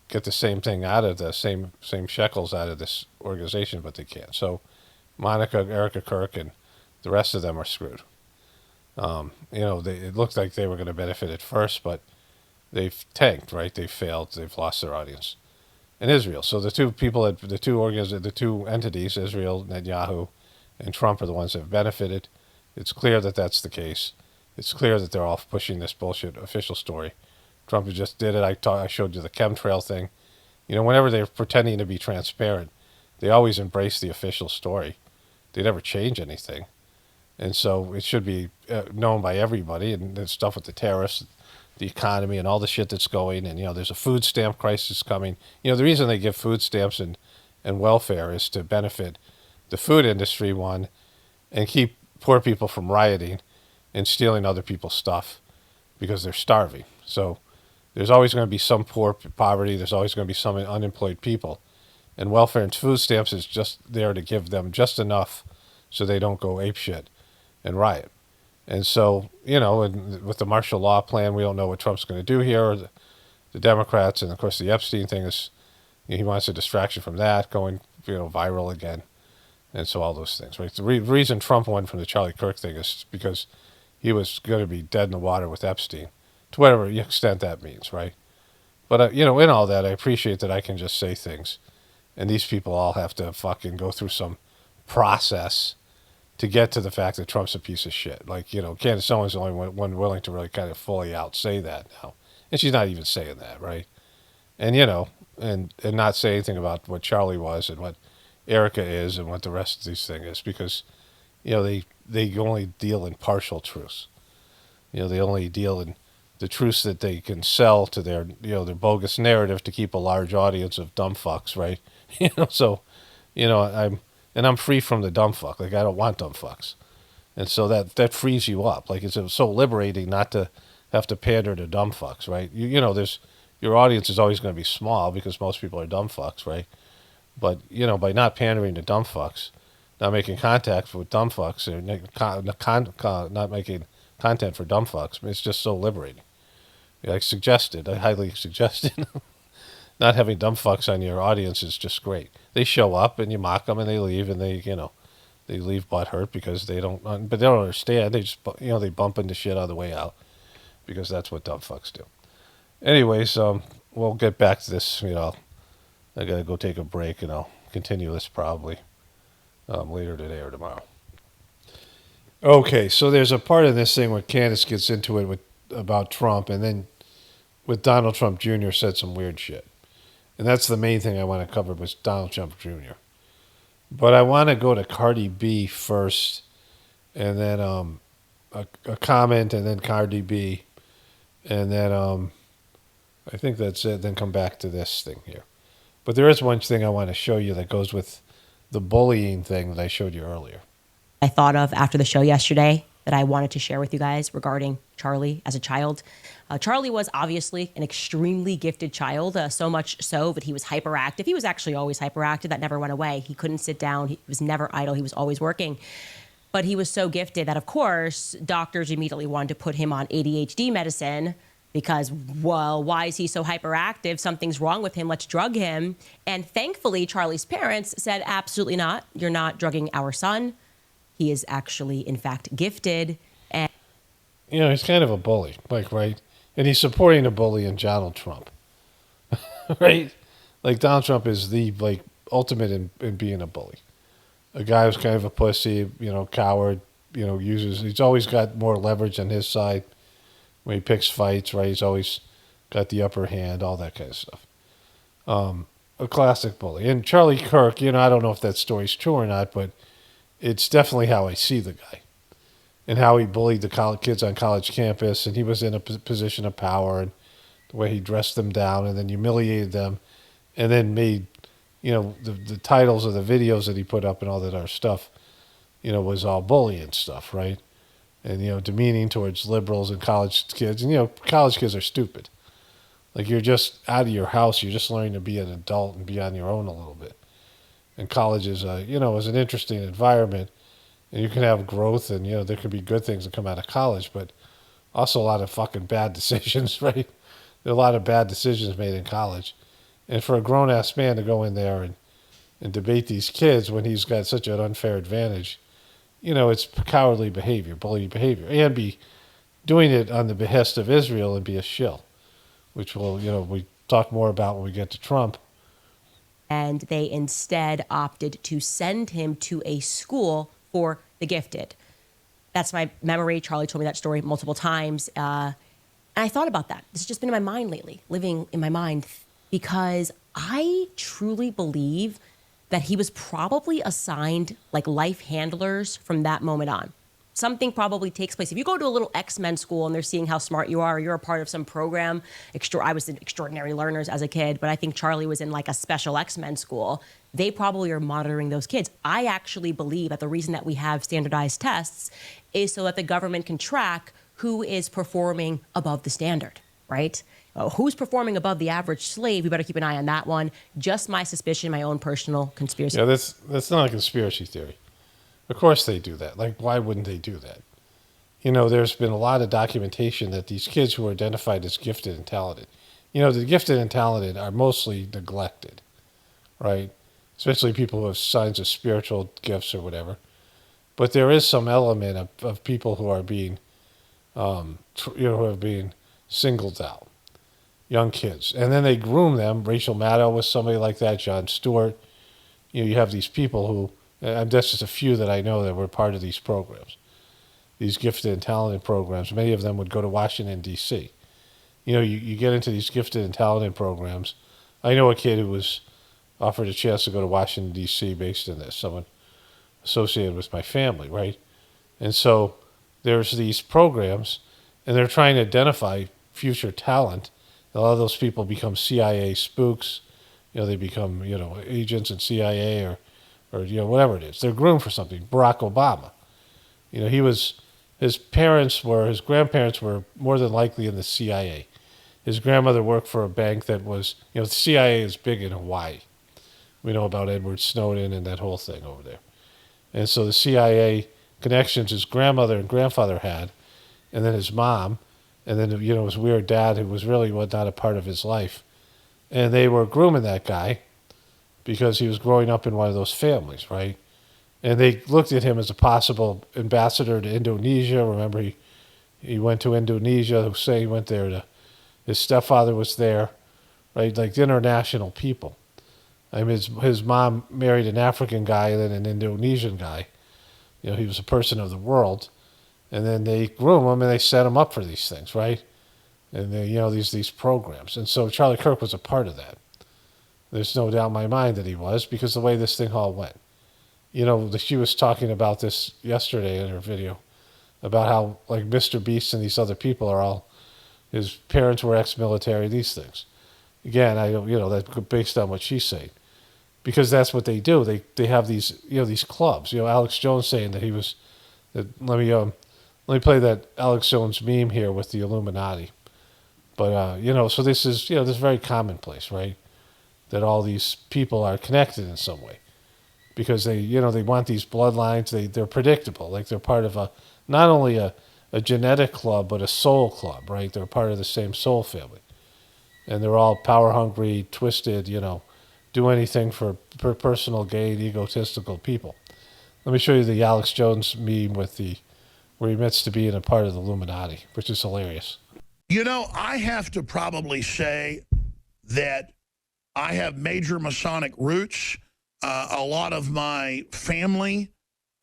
get the same thing out of the same shekels out of this organization, but they can't. So Monica, Erika Kirk, and the rest of them are screwed. It looked like they were going to benefit at first, but they've tanked, right? They've failed. They've lost their audience. And Israel. So the two entities, Israel, Netanyahu, and Trump, are the ones that have benefited. It's clear that that's the case. It's clear that they're all pushing this bullshit official story. Trump just did it. I showed you the chemtrail thing. Whenever they're pretending to be transparent, they always embrace the official story. They never change anything. And so it should be known by everybody. And the stuff with the terrorists, the economy, and all the shit that's going. And, there's a food stamp crisis coming. The reason they give food stamps and welfare is to benefit the food industry, one, and keep poor people from rioting and stealing other people's stuff because they're starving. So there's always going to be some poverty. There's always going to be some unemployed people. And welfare and food stamps is just there to give them just enough so they don't go apeshit and riot. And so, and with the martial law plan, we don't know what Trump's going to do here, or the Democrats. And, of course, the Epstein thing is, he wants a distraction from that, going, viral again. And so all those things, right? The reason Trump won from the Charlie Kirk thing is because he was going to be dead in the water with Epstein, to whatever extent that means, right? But, in all that, I appreciate that I can just say things. And these people all have to fucking go through some process to get to the fact that Trump's a piece of shit. Like, Candace Owens is the only one willing to really kind of fully out say that now. And she's not even saying that, right? And, and not say anything about what Charlie was and what Erika is and what the rest of these things is, because, they only deal in partial truths. They only deal in the truths that they can sell to their, their bogus narrative to keep a large audience of dumb fucks, right? So, I'm free from the dumb fuck. Like, I don't want dumb fucks. And so that frees you up. Like, it's so liberating not to have to pander to dumb fucks, right? There's, your audience is always going to be small because most people are dumb fucks, right? But, by not pandering to dumb fucks, not making contact with dumb fucks, or not making content for dumb fucks, it's just so liberating. I highly suggested, not having dumb fucks on your audience is just great. They show up and you mock them and they leave, and they leave butthurt because they don't understand. They just, they bump into shit on the way out because that's what dumb fucks do. Anyways, we'll get back to this. I gotta go take a break, and I'll continue this probably later today or tomorrow. Okay, so there's a part of this thing where Candace gets into it about Trump, and then with Donald Trump Jr. said some weird shit. And that's the main thing I want to cover was Donald Trump Jr. But I want to go to Cardi B first, and then a comment, and then Cardi B, and then I think that's it, then come back to this thing here. But there is one thing I want to show you that goes with the bullying thing that I showed you earlier. I thought of after the show yesterday that I wanted to share with you guys regarding Charlie as a child. Charlie was obviously an extremely gifted child, so much so that he was hyperactive. He was actually always hyperactive. That never went away. He couldn't sit down. He was never idle. He was always working. But he was so gifted that, of course, doctors immediately wanted to put him on ADHD medicine because, well, why is he so hyperactive? Something's wrong with him. Let's drug him. And thankfully, Charlie's parents said, absolutely not. You're not drugging our son. He is actually, in fact, gifted. And he's kind of a bully, right? And he's supporting a bully in Donald Trump, right? Like, Donald Trump is the, ultimate in being a bully. A guy who's kind of a pussy, coward, he's always got more leverage on his side when he picks fights, right? He's always got the upper hand, all that kind of stuff. A classic bully. And Charlie Kirk, I don't know if that story's true or not, but it's definitely how I see the guy. And how he bullied the kids on college campus, and he was in a position of power, and the way he dressed them down and then humiliated them, and then made, the titles of the videos that he put up and all that other stuff, was all bullying stuff, right? And, demeaning towards liberals and college kids. And, college kids are stupid. Like, you're just out of your house. You're just learning to be an adult and be on your own a little bit. And college is, is an interesting environment. And you can have growth, and there can be good things that come out of college, but Also, a lot of fucking bad decisions, right? There are a lot of bad decisions made in college. And for a grown ass man to go in there and debate these kids when he's got such an unfair advantage, it's cowardly behavior, bully behavior, and be doing it on the behest of Israel and be a shill, which we talk more about when we get to Trump. And they instead opted to send him to a school for the gifted. That's my memory. Charlie told me that story multiple times. And I thought about that. This has just been in my mind lately, living in my mind, because I truly believe that he was probably assigned like life handlers from that moment on. Something probably takes place. If you go to a little X-Men school and they're seeing how smart you are, or you're a part of some program. I was in Extraordinary Learners as a kid, but I think Charlie was in like a special X-Men school. They probably are monitoring those kids. I actually believe that the reason that we have standardized tests is so that the government can track who is performing above the standard, right? Who's performing above the average slave? We better keep an eye on that one. Just my suspicion, my own personal conspiracy. Yeah, that's not a conspiracy theory. Of course they do that. Like, why wouldn't they do that? There's been a lot of documentation that these kids who are identified as gifted and talented, the gifted and talented are mostly neglected, right? Especially people who have signs of spiritual gifts or whatever. But there is some element of people who are being, who are being singled out, young kids. And then they groom them. Rachel Maddow was somebody like that, Jon Stewart. You have these people who, that's just a few that I know that were part of these programs, these gifted and talented programs. Many of them would go to Washington, D.C. You get into these gifted and talented programs. I know a kid who was offered a chance to go to Washington, D.C. based on this, someone associated with my family, right? And so there's these programs, and they're trying to identify future talent. A lot of those people become CIA spooks. They become, agents in CIA or whatever it is. They're groomed for something. Barack Obama, his grandparents were more than likely in the CIA. His grandmother worked for a bank that was, the CIA is big in Hawaii. We know about Edward Snowden and that whole thing over there. And so the CIA connections his grandmother and grandfather had, and then his mom, and then, his weird dad who was really not a part of his life. And they were grooming that guy because he was growing up in one of those families, right? And they looked at him as a possible ambassador to Indonesia. Remember, he went to Indonesia. Say he went there his stepfather was there, right? Like international people. I mean, his mom married an African guy and then an Indonesian guy. He was a person of the world. And then they groom him and they set him up for these things, right? And they, these programs. And so Charlie Kirk was a part of that. There's no doubt in my mind that he was, because the way this thing all went. She was talking about this yesterday in her video about how, like, Mr. Beast and these other people are all, his parents were ex-military, these things. Again, I don't, that's based on what she's saying. Because that's what they do. They have these, these clubs. Alex Jones saying that he was, let me play that Alex Jones meme here with the Illuminati. But, so this is, this is very commonplace, right? That all these people are connected in some way. Because they want these bloodlines. They're predictable. Like they're part of not only a genetic club, but a soul club, right? They're part of the same soul family. And they're all power hungry, twisted, do anything for personal gain, egotistical people. Let me show you the Alex Jones meme where he admits to being a part of the Illuminati, which is hilarious. I have to probably say that I have major Masonic roots. A lot of my family,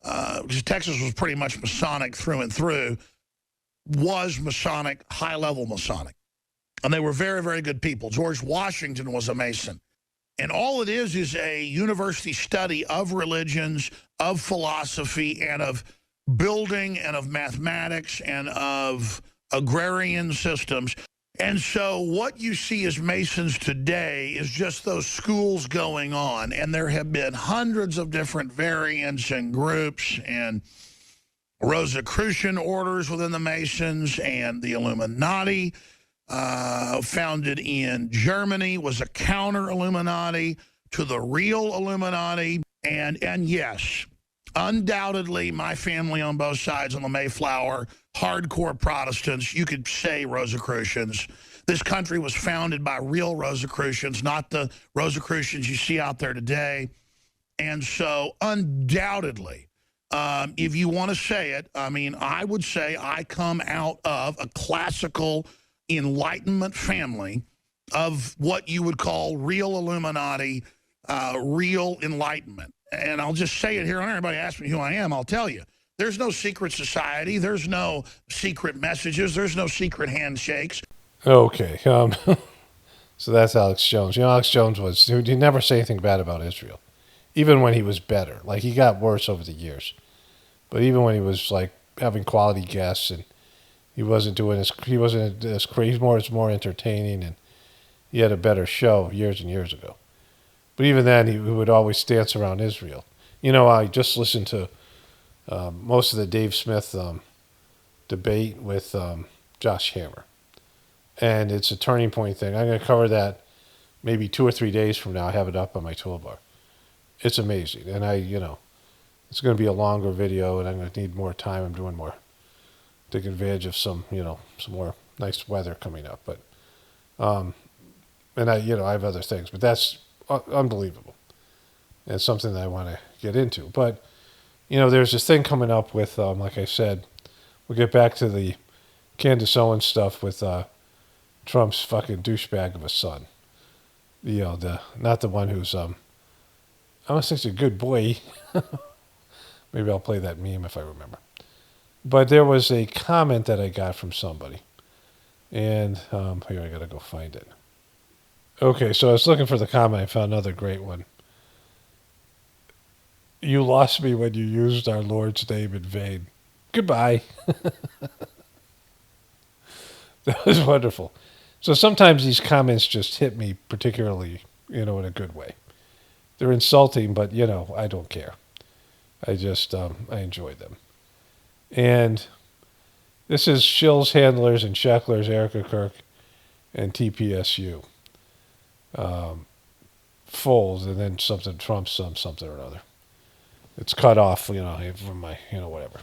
because Texas was pretty much Masonic through and through, was Masonic, high-level Masonic. And they were very, very good people. George Washington was a Mason. And all it is a university study of religions, of philosophy, and of building, and of mathematics, and of agrarian systems. And so what you see as Masons today is just those schools going on. And there have been hundreds of different variants and groups and Rosicrucian orders within the Masons, and the Illuminati, founded in Germany, was a counter-Illuminati to the real Illuminati. And yes, undoubtedly my family on both sides on the Mayflower hardcore Protestants. You could say Rosicrucians. This country was founded by real Rosicrucians, not the Rosicrucians you see out there today. And so undoubtedly, if you want to say it, I mean, I would say I come out of a classical Enlightenment family of what you would call real Illuminati, real Enlightenment. And I'll just say it here. When everybody asks me who I am, I'll tell you. There's no secret society. There's no secret messages. There's no secret handshakes. Okay. So that's Alex Jones. You know, Alex Jones he never say anything bad about Israel, even when he was better. Like, he got worse over the years. But even when he was, like, having quality guests, and he wasn't as crazy, it's more entertaining, and he had a better show years and years ago. But even then, he would always dance around Israel. You know, I just listened to most of the Dave Smith debate with Josh Hammer. And it's a turning point thing. I'm going to cover that maybe 2 or 3 days from now. I have it up on my toolbar. It's amazing. And it's going to be a longer video, and I'm going to need more time. I'm doing more, taking advantage of some more nice weather coming up. But, and I have other things, but that's unbelievable. And it's something that I want to get into. But, there's this thing coming up with, like I said, we'll get back to the Candace Owens stuff with Trump's fucking douchebag of a son. Not the one who's, I don't think he's a good boy. Maybe I'll play that meme if I remember. But there was a comment that I got from somebody. And here, I got to go find it. Okay, so I was looking for the comment. I found another great one. You lost me when you used our Lord's name in vain. Goodbye. That was wonderful. So sometimes these comments just hit me particularly, in a good way. They're insulting, but, I don't care. I just, I enjoy them. And this is Shills, Handlers, and Shecklers, Erika Kirk, and TPSU. Folds, and then something, Trump, something or another. It's cut off, from my, whatever.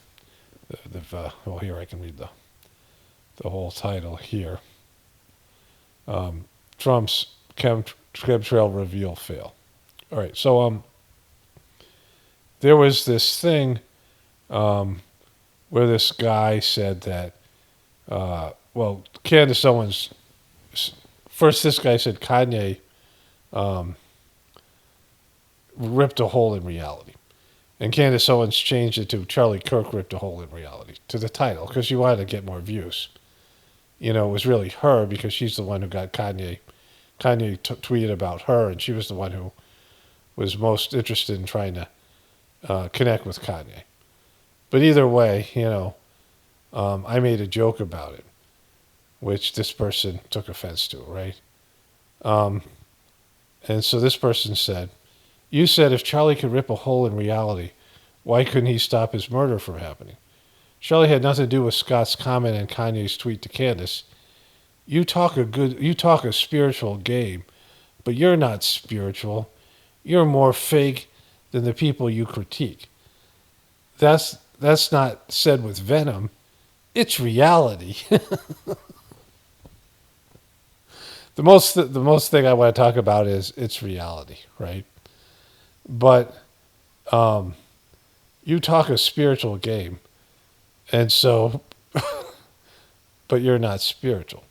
Here I can read the whole title here. Trump's chemtrail reveal fail. All right, so there was this thing where this guy said that, Candace Owens, first this guy said Kanye ripped a hole in reality. And Candace Owens changed it to Charlie Kirk ripped a hole in reality to the title because she wanted to get more views. It was really her because she's the one who got Kanye. Kanye tweeted about her, and she was the one who was most interested in trying to connect with Kanye. But either way, I made a joke about it, which this person took offense to, right? And so this person said, you said if Charlie could rip a hole in reality, why couldn't he stop his murder from happening? Charlie had nothing to do with Scott's comment and Kanye's tweet to Candace. You talk a spiritual game, but you're not spiritual. You're more fake than the people you critique. That's not said with venom. It's reality. The most thing I want to talk about is it's reality, right? But you talk a spiritual game, and so, but you're not spiritual.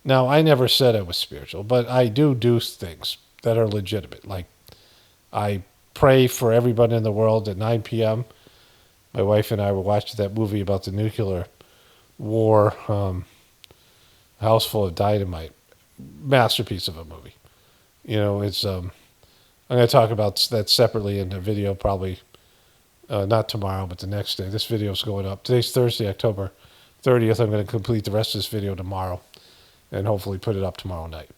Now, I never said I was spiritual, but I do things that are legitimate. Like, I pray for everybody in the world at 9 p.m. My wife and I were watching that movie about the nuclear war, House Full of Dynamite. Masterpiece of a movie. It's I'm going to talk about that separately in a video, probably not tomorrow, but the next day. This video is going up. Today's Thursday, October 30th. I'm going to complete the rest of this video tomorrow and hopefully put it up tomorrow night.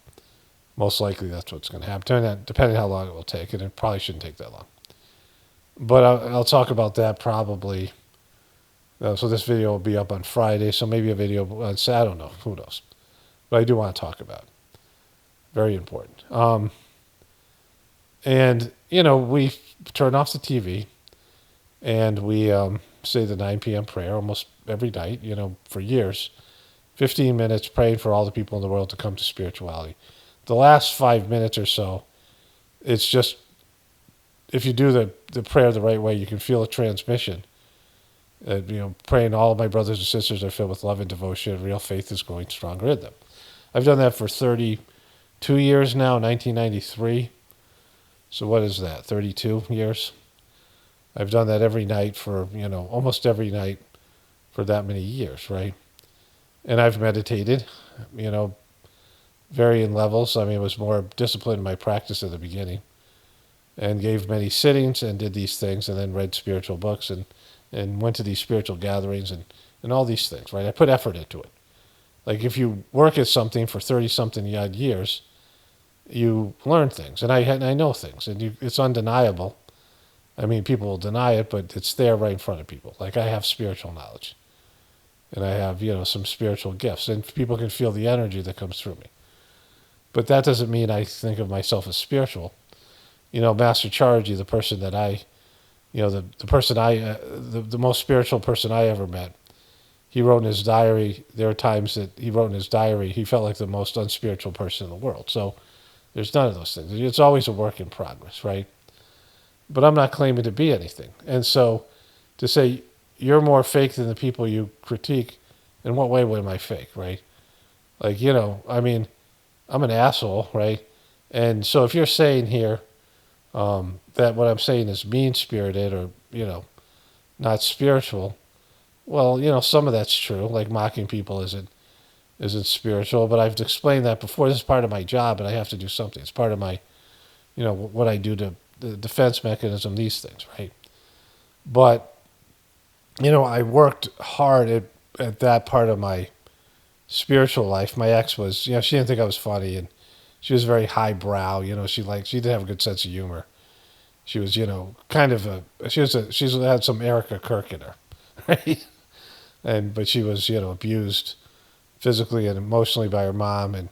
Most likely that's what's going to happen, depending on how long it will take, and it probably shouldn't take that long. But I'll talk about that probably. So this video will be up on Friday, so maybe a video on Saturday. I don't know. Who knows? But I do want to talk about it. Very important. And, we turn off the TV and we say the 9 p.m. prayer almost every night, for years. 15 minutes praying for all the people in the world to come to spirituality. The last 5 minutes or so, it's just, if you do the prayer the right way, you can feel a transmission. Praying all of my brothers and sisters are filled with love and devotion, and real faith is growing stronger in them. I've done that for 32 years now, 1993. So what is that, 32 years? I've done that every night for, almost every night for that many years, right? And I've meditated, varying levels. I mean, it was more disciplined in my practice at the beginning, and gave many sittings and did these things, and then read spiritual books and went to these spiritual gatherings and all these things, right? I put effort into it. Like if you work at something for 30-something odd years, you learn things, and I know things, and it's undeniable. I mean, people will deny it, but it's there right in front of people. Like I have spiritual knowledge, and I have, some spiritual gifts, and people can feel the energy that comes through me. But that doesn't mean I think of myself as spiritual. Master Charji, the person that the most spiritual person I ever met, he wrote in his diary, there are times that he wrote in his diary, he felt like the most unspiritual person in the world. So there's none of those things. It's always a work in progress, right? But I'm not claiming to be anything. And so to say you're more fake than the people you critique, in what way am I fake, right? Like, I mean, I'm an asshole, right? And so if you're saying here that what I'm saying is mean-spirited or, not spiritual, well, some of that's true. Like mocking people isn't spiritual, but I've explained that before. This is part of my job, and I have to do something. It's part of my, what I do to the defense mechanism, these things, right? But, I worked hard at that part of my spiritual life. My ex was, she didn't think I was funny, and she was very highbrow. She didn't have a good sense of humor. She was, kind of she had some Erika Kirk in her, right? But she was, abused physically and emotionally by her mom and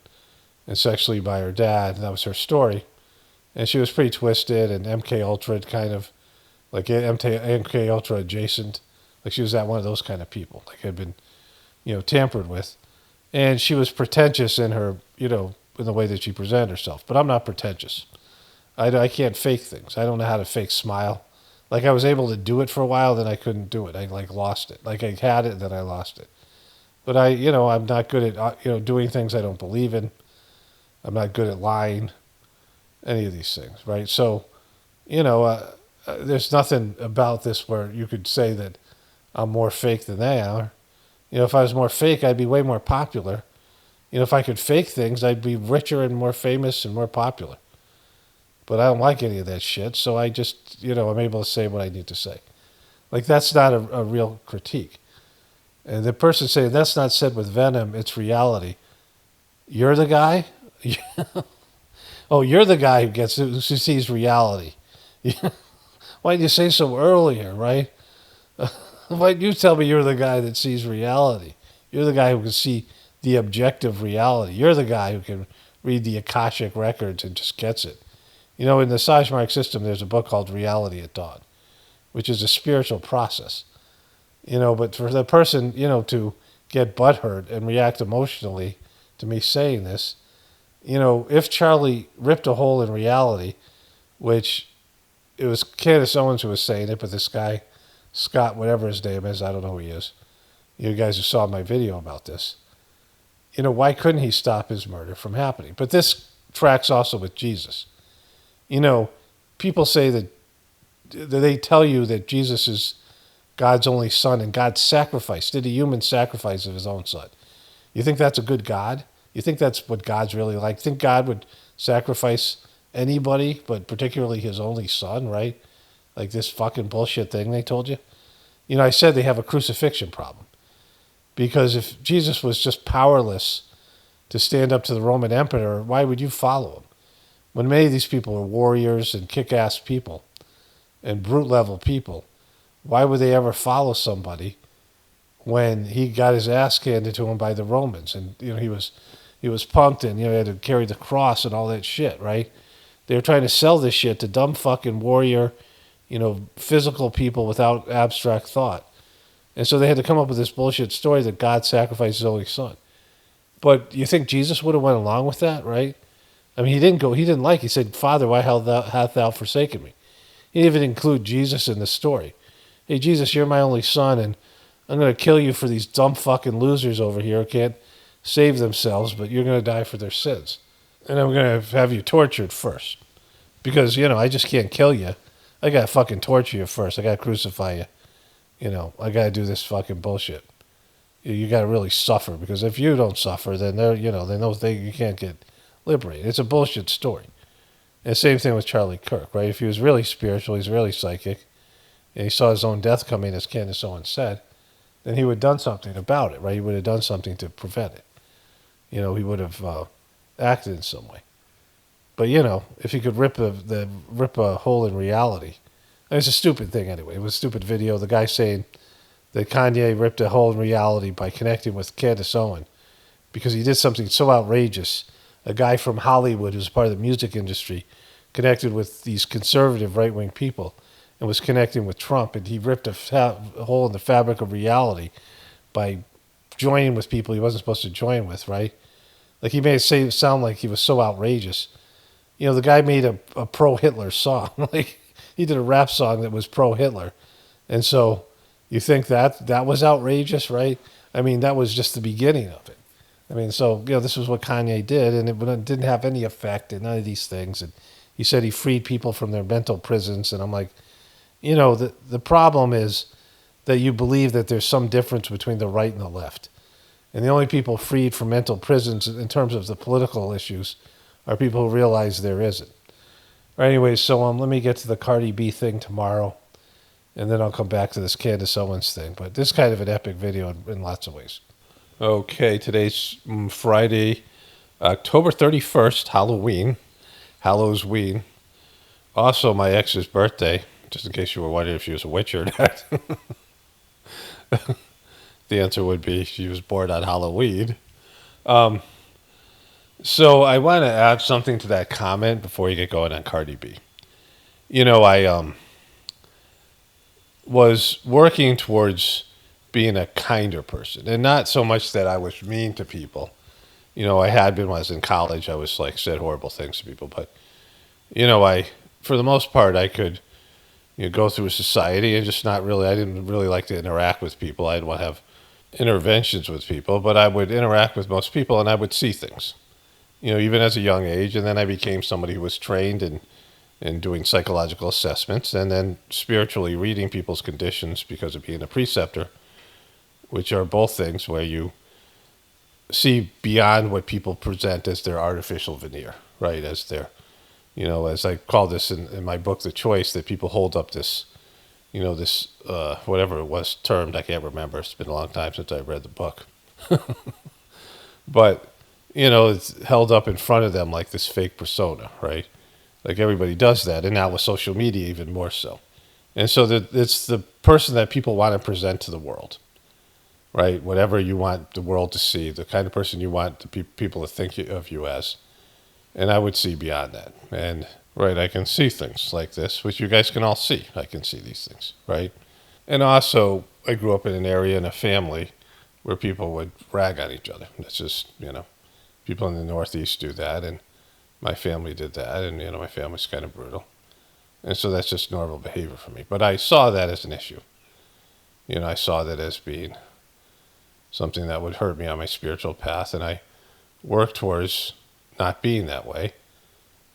sexually by her dad. And that was her story. And she was pretty twisted and MK Ultra kind of, like MK Ultra adjacent. Like she was one of those kind of people, like had been, tampered with. And she was pretentious in her, in the way that she presented herself. But I'm not pretentious. I can't fake things. I don't know how to fake smile. Like I was able to do it for a while, then I couldn't do it. I lost it. Like I had it, then I lost it. But I'm not good at, doing things I don't believe in. I'm not good at lying, any of these things, right? So, there's nothing about this where you could say that I'm more fake than they are. If I was more fake, I'd be way more popular. If I could fake things, I'd be richer and more famous and more popular. But I don't like any of that shit, so I just, I'm able to say what I need to say. Like, that's not a real critique. And the person saying, that's not said with venom, it's reality. You're the guy? Oh, you're the guy who sees reality. Why didn't you say so earlier, right? Why didn't you tell me you're the guy that sees reality? You're the guy who can see the objective reality. You're the guy who can read the Akashic records and just gets it. In the Sajmark system, there's a book called Reality at Dawn, which is a spiritual process. But for the person, to get butthurt and react emotionally to me saying this, if Charlie ripped a hole in reality, which it was Candace Owens who was saying it, but this guy, Scott, whatever his name is, I don't know who he is. You guys who saw my video about this. Why couldn't he stop his murder from happening? But this tracks also with Jesus. People say that they tell you that Jesus is God's only son and God did a human sacrifice of his own son. You think that's a good God? You think that's what God's really like? Think God would sacrifice anybody, but particularly his only son, right? Like this fucking bullshit thing they told you? I said they have a crucifixion problem. Because if Jesus was just powerless to stand up to the Roman emperor, why would you follow him? When many of these people are warriors and kick-ass people and brute-level people, why would they ever follow somebody when he got his ass handed to him by the Romans? And, he was punked and, he had to carry the cross and all that shit, right? They were trying to sell this shit to dumb fucking warrior, physical people without abstract thought. And so they had to come up with this bullshit story that God sacrificed his only son. But you think Jesus would have went along with that, right? I mean, he said, Father, why hast thou forsaken me? He didn't even include Jesus in the story. Hey, Jesus, you're my only son, and I'm going to kill you for these dumb fucking losers over here who can't save themselves, but you're going to die for their sins. And I'm going to have you tortured first. Because, I just can't kill you. I got to fucking torture you first. I got to crucify you. I got to do this fucking bullshit. You got to really suffer, because if you don't suffer, then you can't get liberated. It's a bullshit story. And same thing with Charlie Kirk, right? If he was really spiritual, he's really psychic, and he saw his own death coming, as Candace Owens said, then he would have done something about it, right? He would have done something to prevent it. He would have acted in some way. But, if he could rip a hole in reality, and it's a stupid thing anyway. It was a stupid video. The guy saying that Kanye ripped a hole in reality by connecting with Candace Owens because he did something so outrageous. A guy from Hollywood who's part of the music industry connected with these conservative right-wing people and was connecting with Trump, and he ripped a hole in the fabric of reality by joining with people he wasn't supposed to join with, right? Like, he made it sound like he was so outrageous. The guy made a pro-Hitler song. Like, he did a rap song that was pro-Hitler. And so you think that was outrageous, right? I mean, that was just the beginning of it. I mean, so, this was what Kanye did, and it didn't have any effect in none of these things. And he said he freed people from their mental prisons. And I'm like, the problem is that you believe that there's some difference between the right and the left. And the only people freed from mental prisons in terms of the political issues are people who realize there isn't. Anyways, so let me get to the Cardi B thing tomorrow, and then I'll come back to this Candace Owens thing. But this is kind of an epic video in lots of ways. Okay, today's Friday, October 31st, Halloween. Halloween. Also, my ex's birthday, just in case you were wondering if she was a witch or not. The answer would be she was born on Halloween. So I want to add something to that comment before you get going on Cardi B. I was working towards being a kinder person, and not so much that I was mean to people. I had been when I was in college. I was said horrible things to people, but for the most part, I could go through society and just not really. I didn't really like to interact with people. I didn't want to have interventions with people, but I would interact with most people, and I would see things. Even as a young age, and then I became somebody who was trained in doing psychological assessments, and then spiritually reading people's conditions because of being a preceptor, which are both things where you see beyond what people present as their artificial veneer, right? As their, as I call this in my book, The Choice, that people hold up this, this, whatever it was termed, I can't remember. It's been a long time since I read the book. But, it's held up in front of them like this fake persona, right? Like everybody does that, and now with social media even more so. And so it's the person that people want to present to the world, right? Whatever you want the world to see, the kind of person you want the people to think of you as. And I would see beyond that. And, right, I can see things like this, which you guys can all see. I can see these things, right? And also, I grew up in an area in a family where people would rag on each other. That's just, people in the Northeast do that, and my family did that, and, my family's kind of brutal. And so that's just normal behavior for me. But I saw that as an issue. I saw that as being something that would hurt me on my spiritual path, and I worked towards not being that way.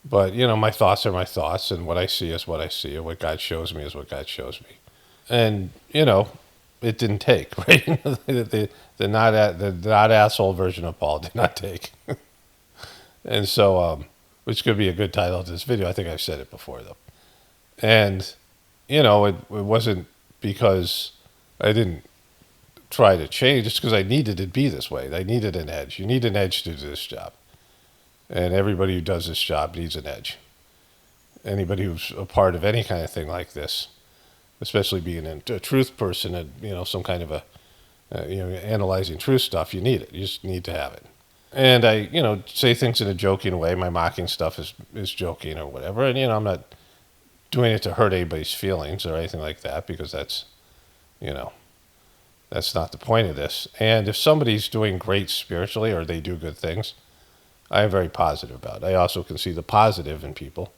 But, my thoughts are my thoughts, and what I see is what I see, and what God shows me is what God shows me. And, it didn't take, right? the not asshole version of Paul did not take. And so, which could be a good title to this video. I think I've said it before, though. And, it wasn't because I didn't try to change. It's because I needed to be this way. I needed an edge. You need an edge to do this job. And everybody who does this job needs an edge. Anybody who's a part of any kind of thing like this, especially being a truth person and, some kind of analyzing truth stuff, you need it. You just need to have it. And I, say things in a joking way. My mocking stuff is joking or whatever. And, I'm not doing it to hurt anybody's feelings or anything like that, because that's, That's not the point of this. And if somebody's doing great spiritually or they do good things, I am very positive about it. I also can see the positive in people.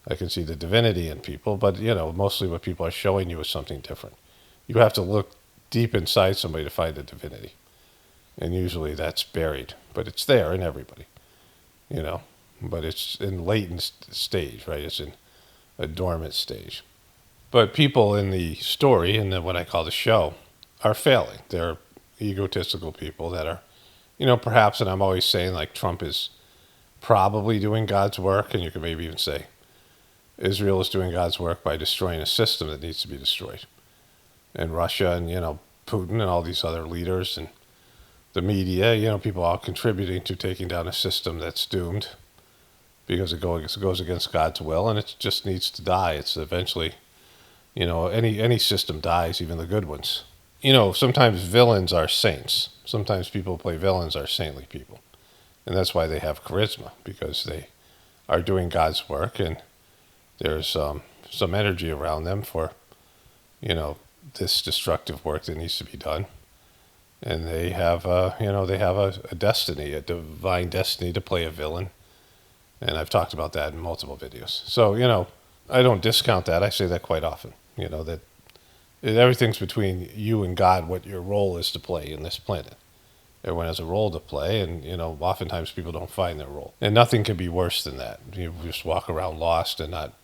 I can see the divinity in people, but mostly what people are showing you is something different. You have to look deep inside somebody to find the divinity. And usually that's buried, but it's there in everybody, but it's in latent stage, right? It's in a dormant stage. But people in the story, and what I call the show, are failing. They're egotistical people that are, perhaps, and I'm always saying like Trump is probably doing God's work, and you can maybe even say Israel is doing God's work by destroying a system that needs to be destroyed. And Russia and, Putin and all these other leaders and the media, people all contributing to taking down a system that's doomed because it goes against God's will, and it just needs to die. It's eventually, any system dies, even the good ones. Sometimes villains are saints. Sometimes people who play villains are saintly people. And that's why they have charisma, because they are doing God's work, and there's some energy around them for, this destructive work that needs to be done. And they have, a destiny, a divine destiny to play a villain. And I've talked about that in multiple videos. So, I don't discount that. I say that quite often, that everything's between you and God, what your role is to play in this planet. Everyone has a role to play, and, oftentimes people don't find their role. And nothing can be worse than that. You just walk around lost and not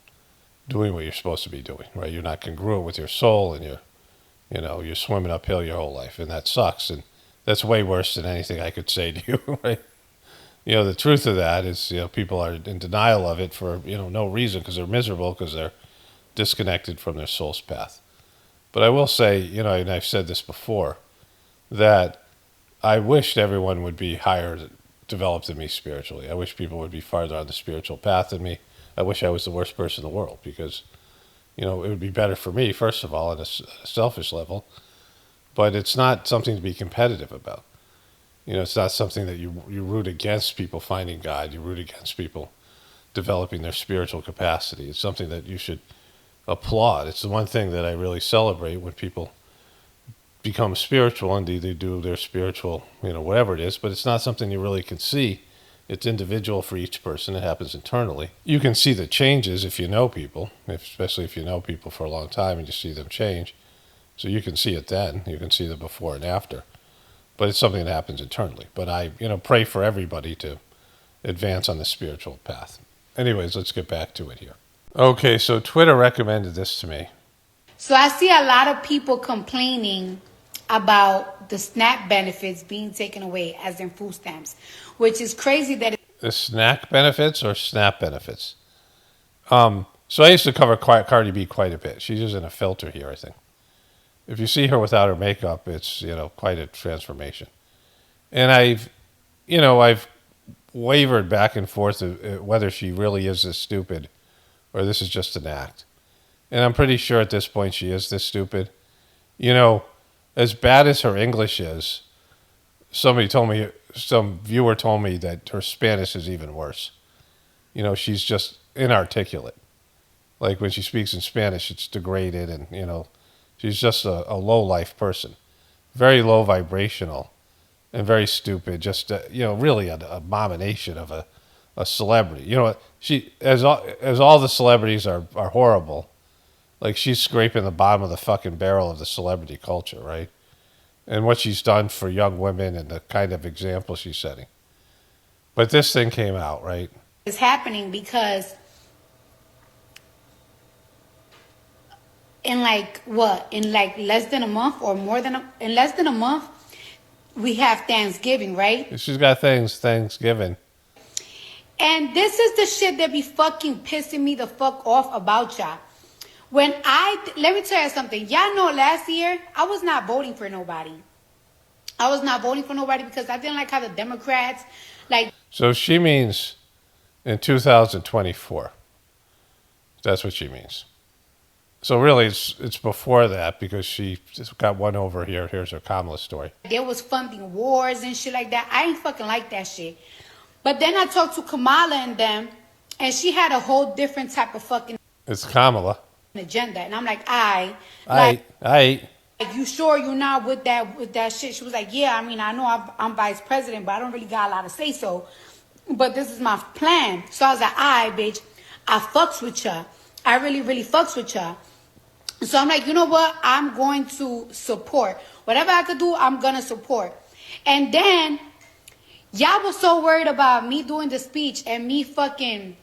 doing what you're supposed to be doing, right? You're not congruent with your soul, and you're swimming uphill your whole life, and that sucks. And that's way worse than anything I could say to you, right? The truth of that is, people are in denial of it for, no reason, because they're miserable, because they're disconnected from their soul's path. But I will say, and I've said this before, that I wished everyone would be higher developed than me spiritually. I wish people would be farther on the spiritual path than me. I wish I was the worst person in the world, because, it would be better for me, first of all, on a selfish level. But it's not something to be competitive about. It's not something that you root against people finding God. You root against people developing their spiritual capacity. It's something that you should applaud. It's the one thing that I really celebrate when people become spiritual, and they do their spiritual, whatever it is, but it's not something you really can see. It's individual for each person. It happens internally. You can see the changes if you know people, especially if you know people for a long time and you see them change. So you can see it then. You can see the before and after. But it's something that happens internally. But I, pray for everybody to advance on the spiritual path. Anyways, let's get back to it here. Okay, so Twitter recommended this to me. So I see a lot of people complaining about the SNAP benefits being taken away, as in food stamps, which is crazy that the snack benefits or SNAP benefits. So I used to cover Cardi B quite a bit. She's using a filter here, I think. If you see her without her makeup, it's, quite a transformation. And I've wavered back and forth whether she really is this stupid or this is just an act. And I'm pretty sure at this point she is this stupid. As bad as her English is, some viewer told me that her Spanish is even worse. She's just inarticulate. Like when she speaks in Spanish, it's degraded, and, she's just a low-life person. Very low vibrational and very stupid. Just, really an abomination of a celebrity. She, as all the celebrities are horrible, like she's scraping the bottom of the fucking barrel of the celebrity culture, right? And what she's done for young women and the kind of example she's setting. But this thing came out, right? it's happening because in less than a month or more than in less than a month, we have Thanksgiving, right? She's got Thanksgiving. And this is the shit that be fucking pissing me the fuck off about y'all. Let me tell you something. Y'all know last year, I was not voting for nobody. I was not voting for nobody because I didn't like how the Democrats, So she means in 2024. That's what she means. So really, it's before that because she just got one over here. Here's her Kamala story. There was funding wars and shit like that. I ain't fucking like that shit. But then I talked to Kamala and them, and she had a whole different type of fucking It's Kamala. agenda. And I'm like, I. like, you sure you're not with that shit? She was like, yeah, I mean, I know I'm vice president, but I don't really got a lot to say so. But this is my plan. So I was like, all right, bitch, I fucks with ya. I really, really fucks with ya. So I'm like, you know what? I'm going to support. Whatever I could do, I'm going to support. And then y'all was so worried about me doing the speech and me fucking,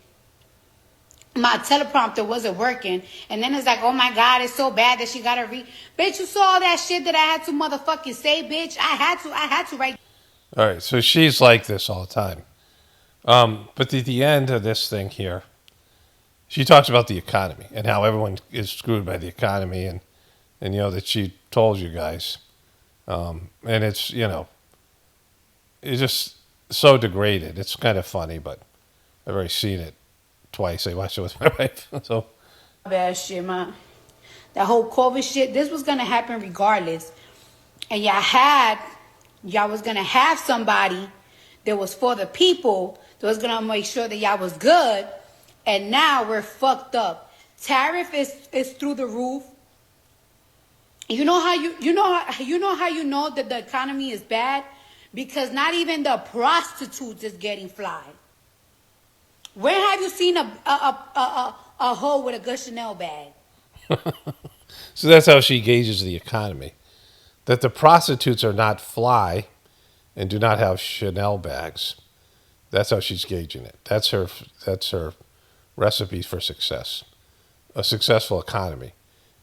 my teleprompter wasn't working. And then it's like, oh my God, it's so bad that she got to read. Bitch, you saw all that shit that I had to motherfucking say, bitch. I had to write. All right, so she's like this all the time. But at the end of this thing here, she talks about the economy and how everyone is screwed by the economy, and you know that she told you guys, and it's, you know, it's just so degraded. It's kind of funny, but I've already seen it twice. I watched it with my wife, so Bad shit, man. That whole COVID shit, this was going to happen regardless. And y'all was going to have somebody that was for the people that was going to make sure that y'all was good. And now we're fucked up. Tariff is through the roof. You know how you know that the economy is bad? Because not even the prostitutes is getting fly. Where have you seen a hoe with a good Chanel bag? so that's how she gauges the economy. That the prostitutes are not fly and do not have Chanel bags. That's how she's gauging it. That's her recipe for success. A successful economy.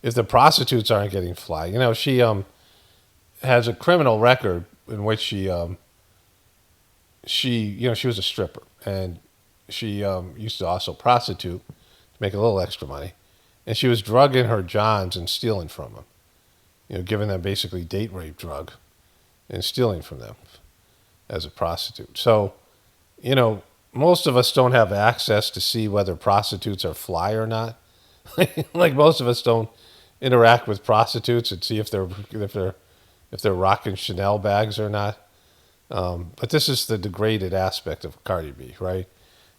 If the prostitutes aren't getting fly, you know, she has a criminal record in which she was a stripper, and she used to also prostitute to make a little extra money, and she was drugging her Johns and stealing from them, you know, giving them basically date rape drug and stealing from them as a prostitute. So, you know, most of us don't have access to see whether prostitutes are fly or not. Like most of us don't interact with prostitutes and see if they're rocking Chanel bags or not. But this is the degraded aspect of Cardi B, right?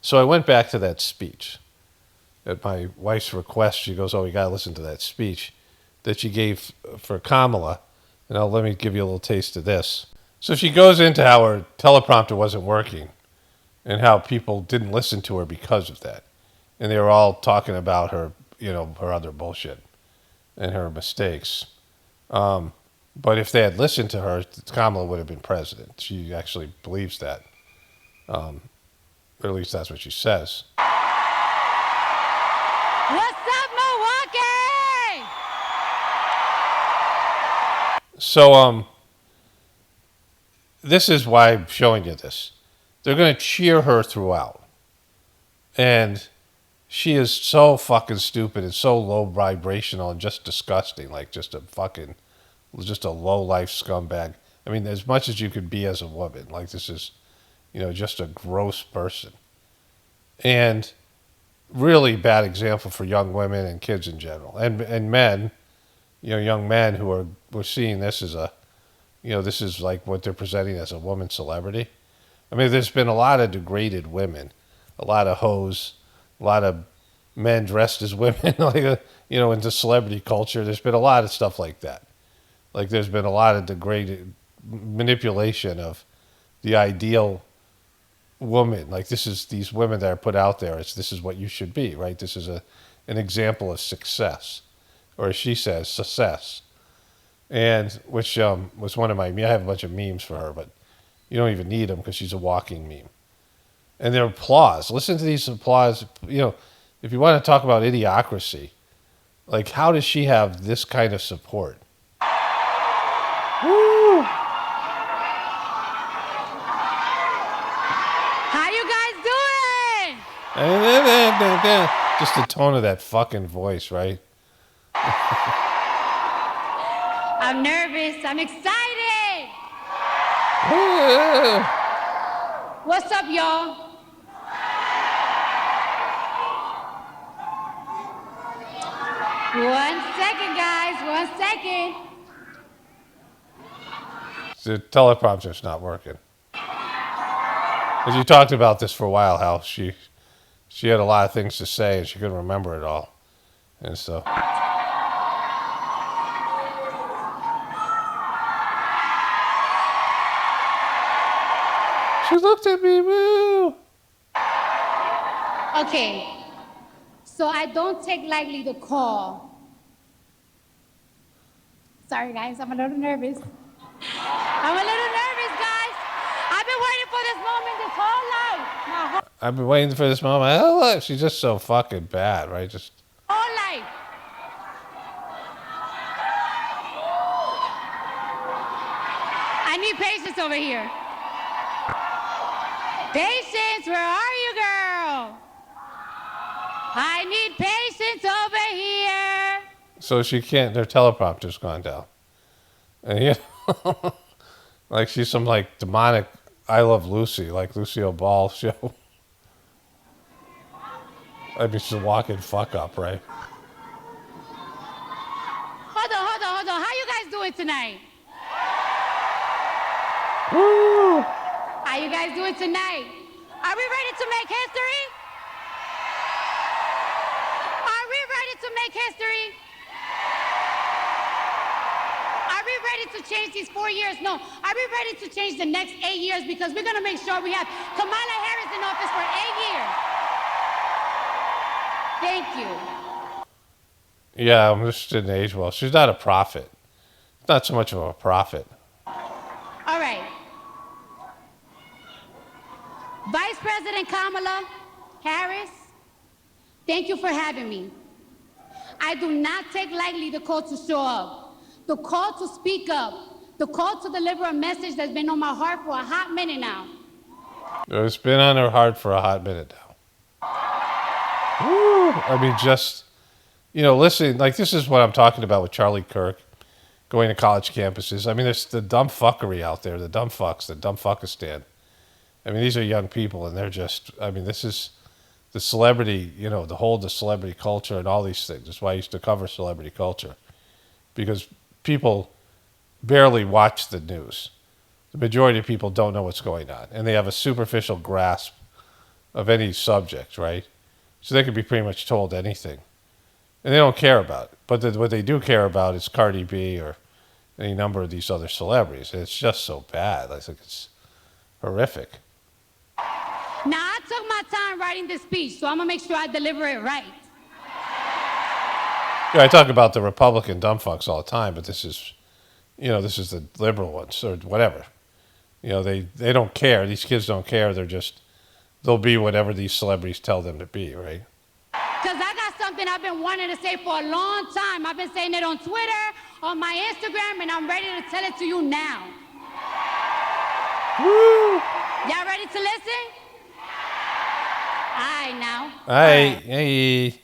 So I went back to that speech. At my wife's request, she goes, "Oh, we gotta listen to that speech that she gave for Kamala." And let me give you a little taste of this. So she goes into how her teleprompter wasn't working and how people didn't listen to her because of that. And they were all talking about her, you know, her other bullshit and her mistakes. But if they had listened to her, Kamala would have been president. She actually believes that. Or at least that's what she says. What's up, Milwaukee? So, this is why I'm showing you this. They're going to cheer her throughout. And she is so fucking stupid and so low vibrational and just disgusting. Like just a low life scumbag. I mean, as much as you could be as a woman. Like this is, you know, just a gross person. And really bad example for young women and kids in general. And men, you know, young men who we're seeing this as a, you know, this is like what they're presenting as a woman celebrity. I mean, there's been a lot of degraded women, a lot of hoes, a lot of men dressed as women, like you know, into celebrity culture. There's been a lot of stuff like that. Like there's been a lot of degraded manipulation of the ideal woman. Like these women that are put out there. This is what you should be, right? This is an example of success, or as she says, success. And which was one of I have a bunch of memes for her, but you don't even need them because she's a walking meme. And their applause. Listen to these applause. You know, if you want to talk about idiocracy, like how does she have this kind of support? Woo! How you guys doing? Just the tone of that fucking voice, right? I'm nervous. I'm excited. What's up, y'all? One second, guys. 1 second. The teleprompter's not working. Because you talked about this for a while, how she had a lot of things to say and she couldn't remember it all. And so. She looked at me, woo. Okay, so I don't take lightly the call. Sorry, guys, I'm a little nervous. I'm a little nervous, guys. I've been waiting for this moment this whole life. My I've been waiting for this moment. Oh, look, she's just so fucking bad, right? Just whole life. I need patience over here. Patience, where are you, girl? I need patience over here. so she can't. Their teleprompter's gone down, and you know, like she's some like demonic I Love Lucy, like Lucille Ball show. I mean, she's a walking fuck up, right? Hold on. How you guys doing tonight? Woo! How you guys doing tonight? Are we ready to make history? Are we ready to make history? Are we ready to change these 4 years? No. Are we ready to change the next 8 years? Because we're going to make sure we have Kamala Harris in office for 8 years. Thank you. Yeah, I'm just didn't age well. She's not a prophet. Not so much of a prophet. All right. Vice President Kamala Harris, thank you for having me. I do not take lightly the call to show up, the call to speak up, the call to deliver a message that's been on my heart for a hot minute now. It's been on her heart for a hot minute now. Woo! I mean, just, you know, listen, like this is what I'm talking about with Charlie Kirk going to college campuses. I mean, there's the dumb fuckery out there, the dumb fucks, the dumb fuckistan. I mean, these are young people, and they're just, I mean, this is the celebrity, you know, the celebrity culture and all these things. That's why I used to cover celebrity culture. Because people barely watch the news. The majority of people don't know what's going on. And they have a superficial grasp of any subject, right? So they can be pretty much told anything. And they don't care about it. But what they do care about is Cardi B or any number of these other celebrities. And it's just so bad. I think it's horrific. Now, I took my time writing this speech, so I'm going to make sure I deliver it right. Yeah, I talk about the Republican dumb fucks all the time, but this is, you know, this is the liberal ones or whatever. You know, they don't care. These kids don't care. They'll be whatever these celebrities tell them to be, right? Because I got something I've been wanting to say for a long time. I've been saying it on Twitter, on my Instagram, and I'm ready to tell it to you now. Woo! Y'all ready to listen? All right, now. Hey.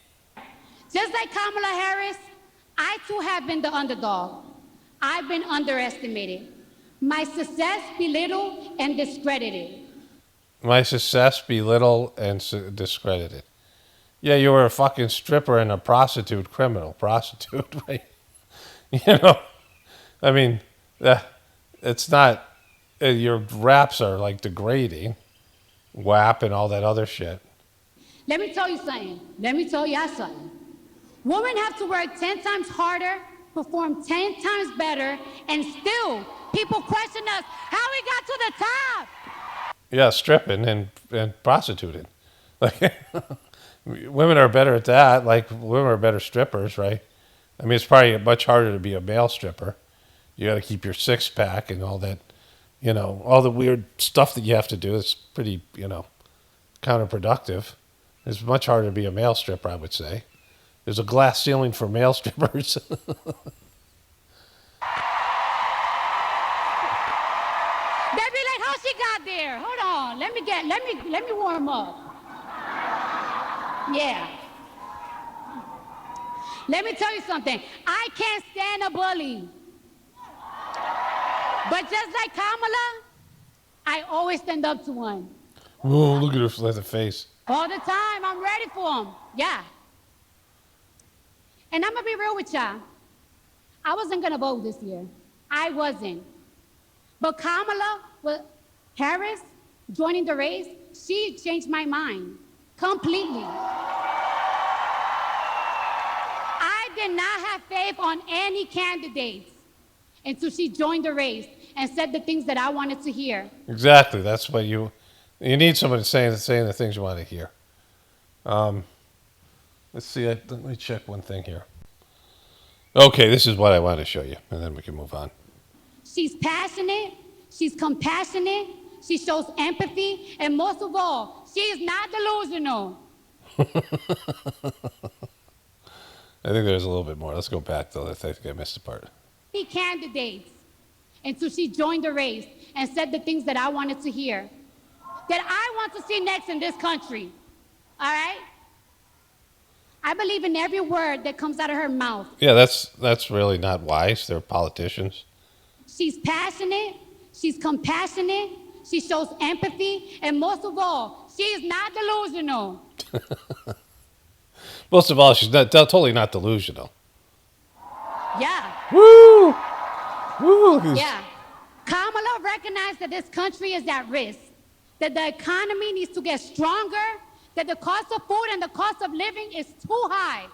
Just like Kamala Harris, I too have been the underdog. I've been underestimated. My success belittled and discredited. My success belittled and discredited. Yeah, you were a fucking stripper and a prostitute, prostitute, right? You know, I mean, it's not, your raps are like degrading, WAP and all that other shit. Let me tell you something. Let me tell y'all something. Women have to work 10 times harder, perform 10 times better, and still people question us how we got to the top. Yeah, stripping and prostituting. Like, women are better at that. Like, women are better strippers, right? I mean, it's probably much harder to be a male stripper. You got to keep your six pack and all that, you know, all the weird stuff that you have to do. It's pretty, you know, counterproductive. It's much harder to be a male stripper, I would say. There's a glass ceiling for male strippers. They'd be like, how she got there? Hold on, let me warm up. Yeah. Let me tell you something. I can't stand a bully. But just like Kamala, I always stand up to one. Whoa, look at her face. All the time, I'm ready for them. Yeah. And I'm gonna be real with y'all. I wasn't gonna vote this year. I wasn't. But Kamala Harris joining the race, she changed my mind completely. I did not have faith on any candidates until she joined the race. and said the things that I wanted to hear. Exactly. That's what you need somebody saying the things you want to hear. Let's see. Let me check one thing here. Okay, this is what I want to show you, and then we can move on. She's passionate, she's compassionate, she shows empathy, and most of all, she is not delusional. I think there's a little bit more. Let's go back, though. I think I missed a part. Candidates until she joined the race and said the things that I wanted to hear, that I want to see next in this country. All right? I believe in every word that comes out of her mouth. Yeah, that's really not wise. They're politicians. She's passionate, she's compassionate, she shows empathy, and most of all, she is not delusional. Most of all, she's totally not delusional. Yeah. Woo! Woo! Yeah. Kamala recognized that this country is at risk, that the economy needs to get stronger, that the cost of food and the cost of living is too high.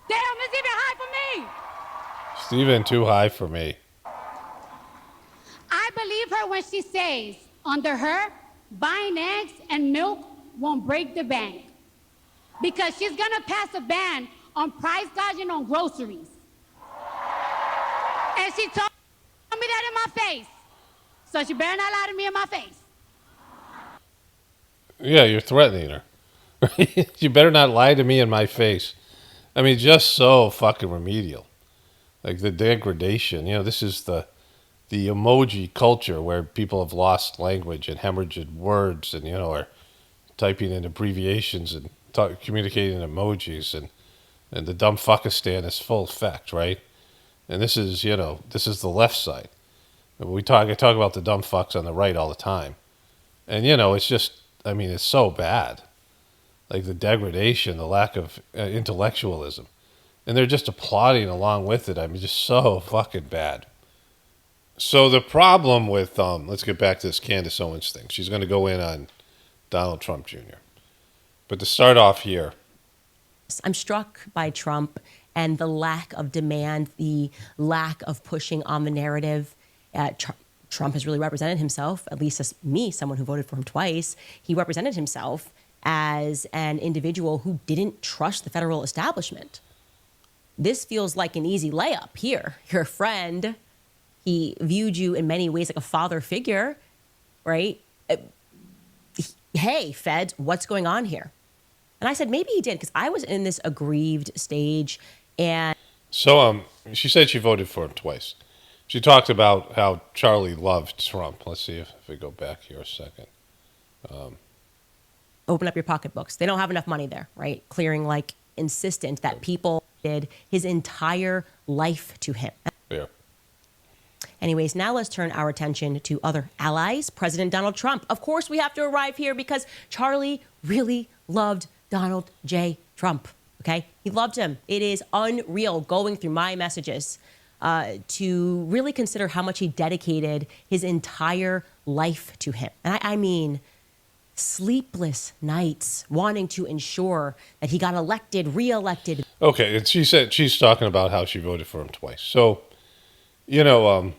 Damn, it's even high for me. It's even too high for me. I believe her when she says, under her, buying eggs and milk won't break the bank. Because she's gonna pass a ban on price gouging on groceries. And she told me that in my face. So she better not lie to me in my face. Yeah, you're threatening her. You better not lie to me in my face. I mean, just so fucking remedial. Like the degradation. This is the emoji culture where people have lost language and hemorrhaged words and, are typing in abbreviations and communicating in emojis and the dumb fuckistan is full effect, right? And this is the left side. I talk about the dumb fucks on the right all the time. And, it's just, it's so bad. Like the degradation, the lack of intellectualism. And they're just applauding along with it. Just so fucking bad. So the problem with, let's get back to this Candace Owens thing. She's going to go in on Donald Trump Jr. But to start off here. I'm struck by Trump and the lack of demand, the lack of pushing on the narrative. Trump has really represented himself, at least as me, someone who voted for him twice. He represented himself as an individual who didn't trust the federal establishment. This feels like an easy layup here. You're a friend. He viewed you in many ways like a father figure, right? Hey, feds, what's going on here? And I said, maybe he did, because I was in this aggrieved stage. And so she said she voted for him twice. She talked about how Charlie loved Trump. Let's see if we go back here a second. Open up your pocketbooks. They don't have enough money there, right? Clearing, like, insistent that people did his entire life to him. Yeah. Anyways, now let's turn our attention to other allies. President Donald Trump. Of course, we have to arrive here because Charlie really loved Donald J. Trump, okay? He loved him. It is unreal going through my messages to really consider how much he dedicated his entire life to him. And I mean sleepless nights wanting to ensure that he got elected, reelected. Okay, and she said she's talking about how she voted for him twice. So, you're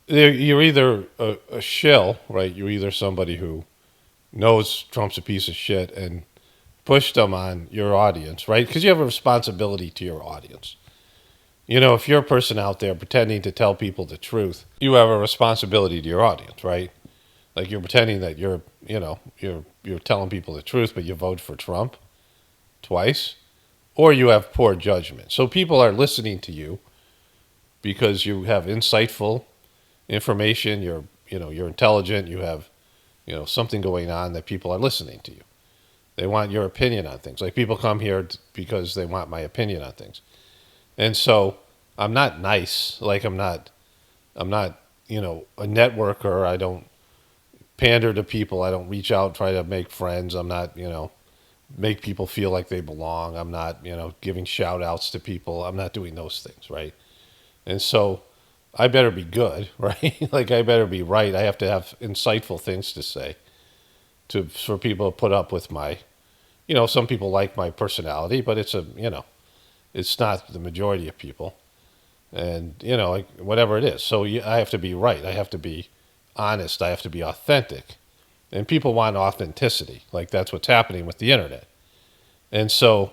either a shill, right? You're either somebody who knows Trump's a piece of shit and pushed him on your audience, right? Because you have a responsibility to your audience. If you're a person out there pretending to tell people the truth, you have a responsibility to your audience, right? Like you're pretending that you're telling people the truth, but you vote for Trump twice, or you have poor judgment. So people are listening to you because you have insightful information. You're intelligent. You have, something going on that people are listening to you. They want your opinion on things. Like people come here because they want my opinion on things. And so I'm not nice. Like I'm not, a networker. I don't pander to people. I don't reach out, try to make friends. I'm not, make people feel like they belong. I'm not, giving shout outs to people. I'm not doing those things. Right. And so I better be good, right? Like I better be right. I have to have insightful things to say for people to put up with my, some people like my personality, but it's not the majority of people. and like whatever it is. So I have to be right. I have to be honest. I have to be authentic, and people want authenticity. Like that's what's happening with the internet, and so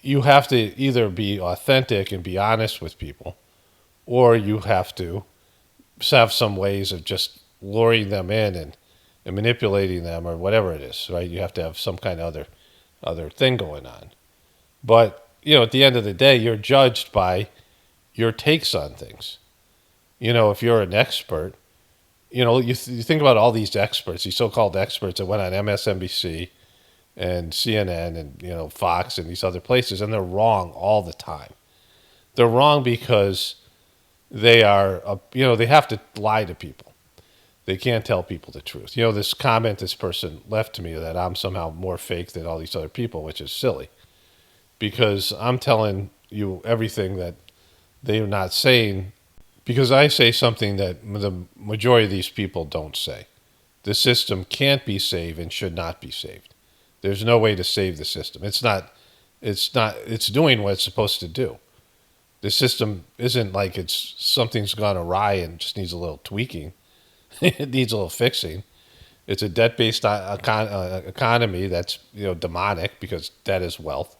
you have to either be authentic and be honest with people, or you have to have some ways of just luring them in and manipulating them or whatever it is, right? You have to have some kind of other thing going on. But, at the end of the day, you're judged by your takes on things. If you're an expert, you think about all these experts, these so-called experts that went on MSNBC and CNN and, Fox and these other places, and they're wrong all the time. They're wrong because they are, they have to lie to people. They can't tell people the truth. This comment this person left to me that I'm somehow more fake than all these other people, which is silly. Because I'm telling you everything that they're not saying, because I say something that the majority of these people don't say. The system can't be saved and should not be saved. There's no way to save the system. It's doing what it's supposed to do. The system isn't like something's gone awry and just needs a little tweaking. It needs a little fixing. It's a debt-based economy that's demonic, because debt is wealth.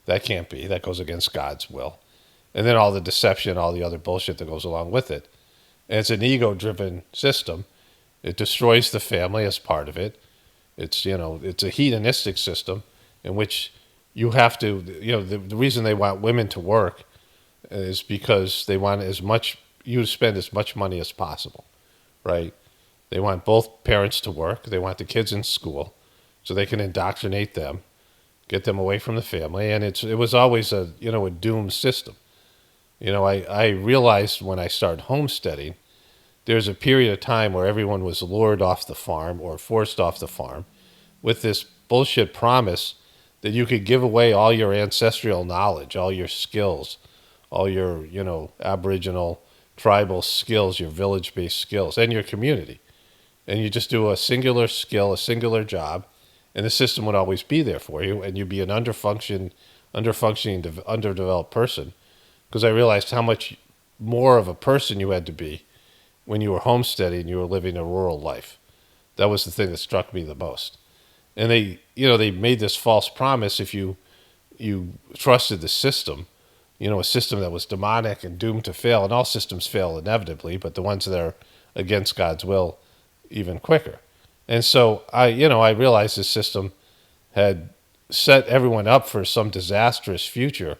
That can't be. That goes against God's will. And then all the deception, all the other bullshit that goes along with it. And it's an ego-driven system. It destroys the family as part of it. It's a hedonistic system in which you have to, the reason they want women to work is because they want you to spend as much money as possible, right? They want both parents to work. They want the kids in school so they can indoctrinate them, get them away from the family. And it was always a doomed system. I realized when I started homesteading, there's a period of time where everyone was lured off the farm or forced off the farm with this bullshit promise that you could give away all your ancestral knowledge, all your skills, all your, Aboriginal tribal skills, your village-based skills, and your community. And you just do a singular skill, a singular job, and the system would always be there for you, and you'd be an underfunctioning, underdeveloped person. Because I realized how much more of a person you had to be when you were homesteading and you were living a rural life. That was the thing that struck me the most. And they made this false promise if you trusted the system, a system that was demonic and doomed to fail. And all systems fail inevitably, but the ones that are against God's will even quicker. And so I realized this system had set everyone up for some disastrous future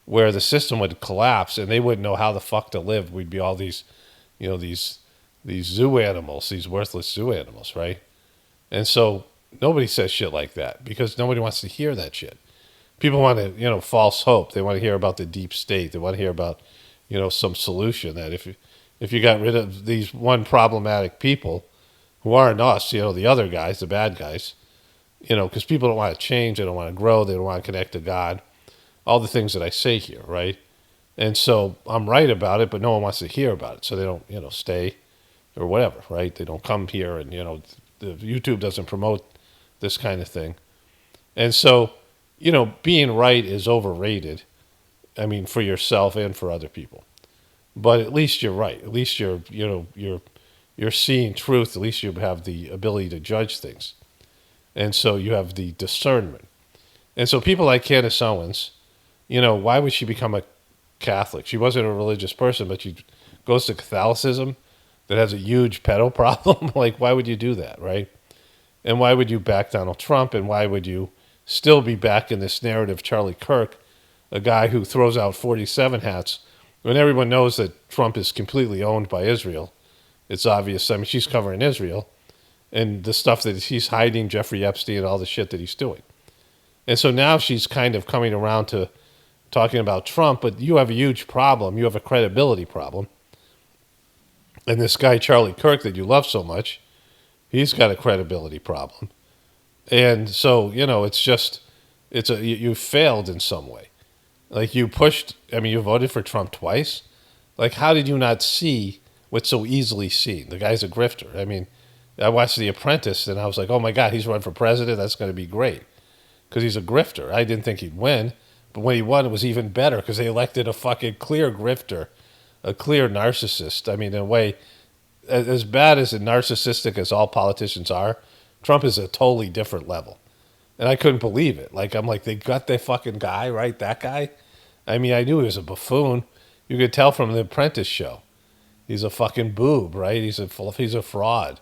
where the system would collapse and they wouldn't know how the fuck to live. We'd be all these zoo animals, these worthless zoo animals, right? And so nobody says shit like that because nobody wants to hear that shit. People want to, false hope. They want to hear about the deep state. They want to hear about, some solution that if you got rid of these one problematic people who aren't us, the other guys, the bad guys, because people don't want to change. They don't want to grow. They don't want to connect to God. All the things that I say here, right? And so I'm right about it, but no one wants to hear about it. So they don't, stay or whatever, right? They don't come here and, the YouTube doesn't promote this kind of thing. And so, being right is overrated. I mean, for yourself and for other people. But at least you're right. At least you're seeing truth. At least you have the ability to judge things. And so you have the discernment. And so people like Candace Owens, why would she become a Catholic? She wasn't a religious person, but she goes to Catholicism that has a huge pedo problem. Like, why would you do that, right? And why would you back Donald Trump? And why would you still be back in this narrative, Charlie Kirk, a guy who throws out 47 hats, when everyone knows that Trump is completely owned by Israel? It's obvious. I mean, she's covering Israel and the stuff that he's hiding, Jeffrey Epstein, and all the shit that he's doing. And so now she's kind of coming around to talking about Trump, but you have a huge problem. You have a credibility problem. And this guy, Charlie Kirk, that you love so much, he's got a credibility problem. And so, you failed in some way. Like you voted for Trump twice. Like, how did you not see what's so easily seen? The guy's a grifter. I mean, I watched The Apprentice and I was like, oh my God, he's running for president. That's going to be great. Because he's a grifter. I didn't think he'd win. But when he won, it was even better because they elected a fucking clear grifter a clear narcissist. I mean, in a way, as bad as narcissistic as all politicians are, Trump is a totally different level. And I couldn't believe it. Like, I'm like, they got that fucking guy, right? That guy? I mean, I knew he was a buffoon. You could tell from the Apprentice show. He's a fucking boob, right? He's a fraud.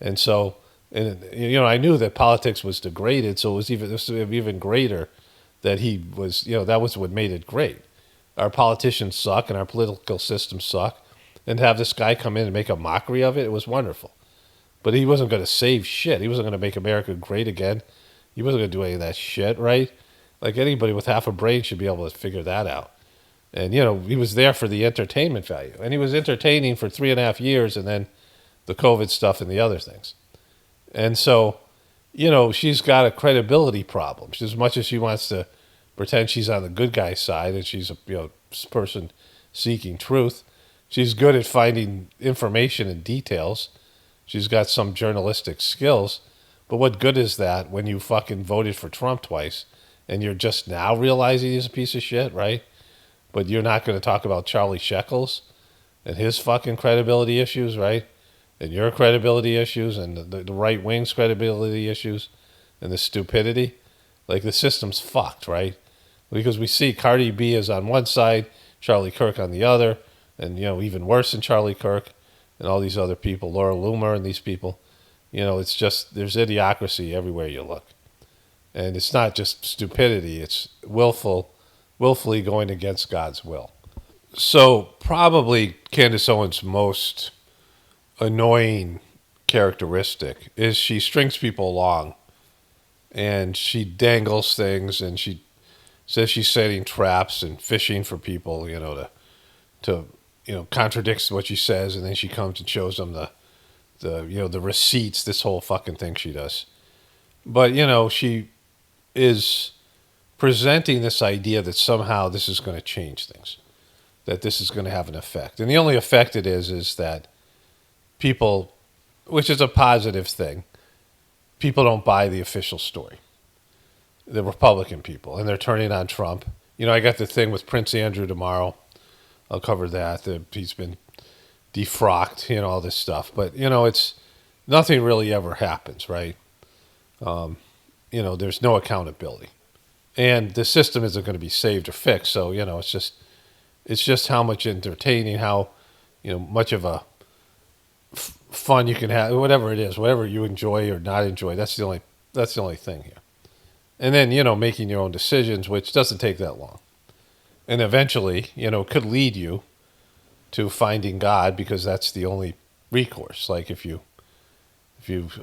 And so, and I knew that politics was degraded, so this was even greater that he was, that was what made it great. Our politicians suck and our political systems suck. And to have this guy come in and make a mockery of it, it was wonderful. But he wasn't going to save shit. He wasn't going to make America great again. He wasn't going to do any of that shit, right? Like anybody with half a brain should be able to figure that out. And, he was there for the entertainment value. And he was entertaining for 3.5 years and then the COVID stuff and the other things. And so, she's got a credibility problem. As much as she wants to pretend she's on the good guy side and she's a person seeking truth, she's good at finding information and details. She's got some journalistic skills. But what good is that when you fucking voted for Trump twice and you're just now realizing he's a piece of shit, right? But you're not going to talk about Charlie Shekels and his fucking credibility issues, right? And your credibility issues and the right wing's credibility issues and the stupidity. Like, the system's fucked, right? Because we see Cardi B is on one side, Charlie Kirk on the other, and, even worse than Charlie Kirk and all these other people, Laura Loomer and these people. It's just, there's idiocracy everywhere you look. And it's not just stupidity, it's willfully going against God's will. So probably Candace Owens' most annoying characteristic is she strings people along and she dangles things and she says she's setting traps and fishing for people, to contradicts what she says, and then she comes and shows them the receipts, this whole fucking thing she does. But, she is presenting this idea that somehow this is going to change things, that this is going to have an effect. And the only effect it is that people, which is a positive thing, people don't buy the official story, the Republican people, and they're turning on Trump. I got the thing with Prince Andrew tomorrow. I'll cover that. He's been defrocked, all this stuff. But, it's nothing really ever happens, right? There's no accountability. And the system isn't going to be saved or fixed. So, it's just how much entertaining, how, much of a fun you can have, whatever it is, whatever you enjoy or not enjoy. That's the only thing here. And then, making your own decisions, which doesn't take that long. And eventually, could lead you to finding God, because that's the only recourse. Like if you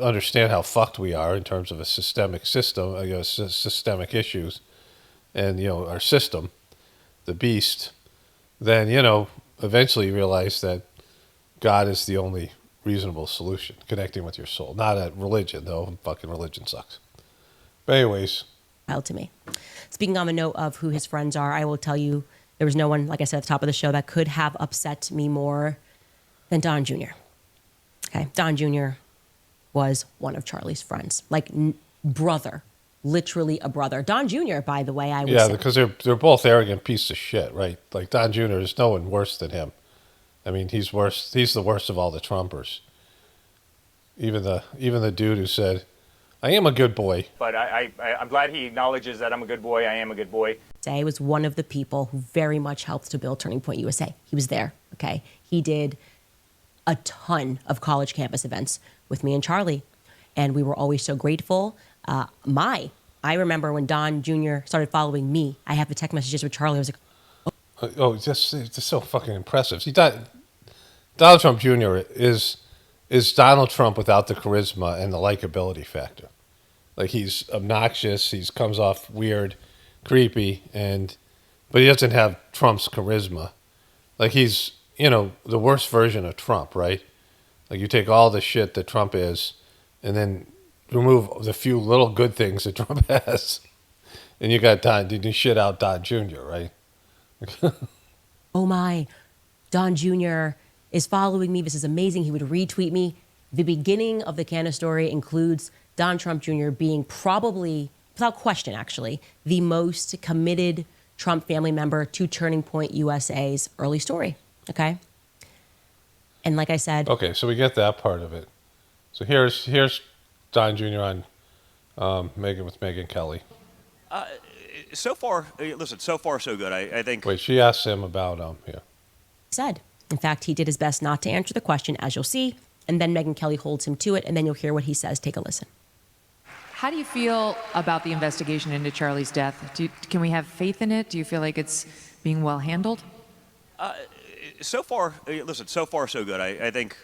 understand how fucked we are in terms of a systemic system, systemic issues, and our system, the beast, then eventually you realize that God is the only reasonable solution, connecting with your soul, not a religion, though. Fucking religion sucks. But anyways, to me. Speaking on a note of who his friends are, I will tell you there was no one, like I said at the top of the show, that could have upset me more than Don Jr. Okay, Don Jr. was one of Charlie's friends, like brother, literally a brother. Don Jr., by the way, I would say. Because they're both arrogant pieces of shit, right? Like Don Jr. is no one worse than him. I mean, he's worse. He's the worst of all the Trumpers. Even the dude who said, "I am a good boy." But I'm glad he acknowledges that I'm a good boy. I am a good boy. He was one of the people who very much helped to build Turning Point USA. He was there, okay? He did a ton of college campus events with me and Charlie, and we were always so grateful. I remember when Don Jr. started following me, I have the text messages with Charlie. I was like, it's just so fucking impressive. See, Donald Trump Jr. is Donald Trump without the charisma and the likability factor. Like, he's obnoxious, he comes off weird, creepy, but he doesn't have Trump's charisma. Like, he's, the worst version of Trump, right? Like, you take all the shit that Trump is and then remove the few little good things that Trump has. And you got you shit out Don Jr., right? oh my, Don Jr. is following me. This is amazing. He would retweet me. The beginning of the Candace story includes Don Trump Jr. being probably, without question actually, the most committed Trump family member to Turning Point USA's early story. Okay. And like I said, Okay, so we get that part of it. So here's Don Jr. on Megan with Megyn Kelly. So far, listen, so far so good. I think. Wait, she asked him about yeah. said. In fact, he did his best not to answer the question, as you'll see, and then Megyn Kelly holds him to it, and then you'll hear what he says. Take a listen. How do you feel about the investigation into Charlie's death? Can we have faith in it? Do you feel like it's being well handled? So far, listen, so far so good. I think,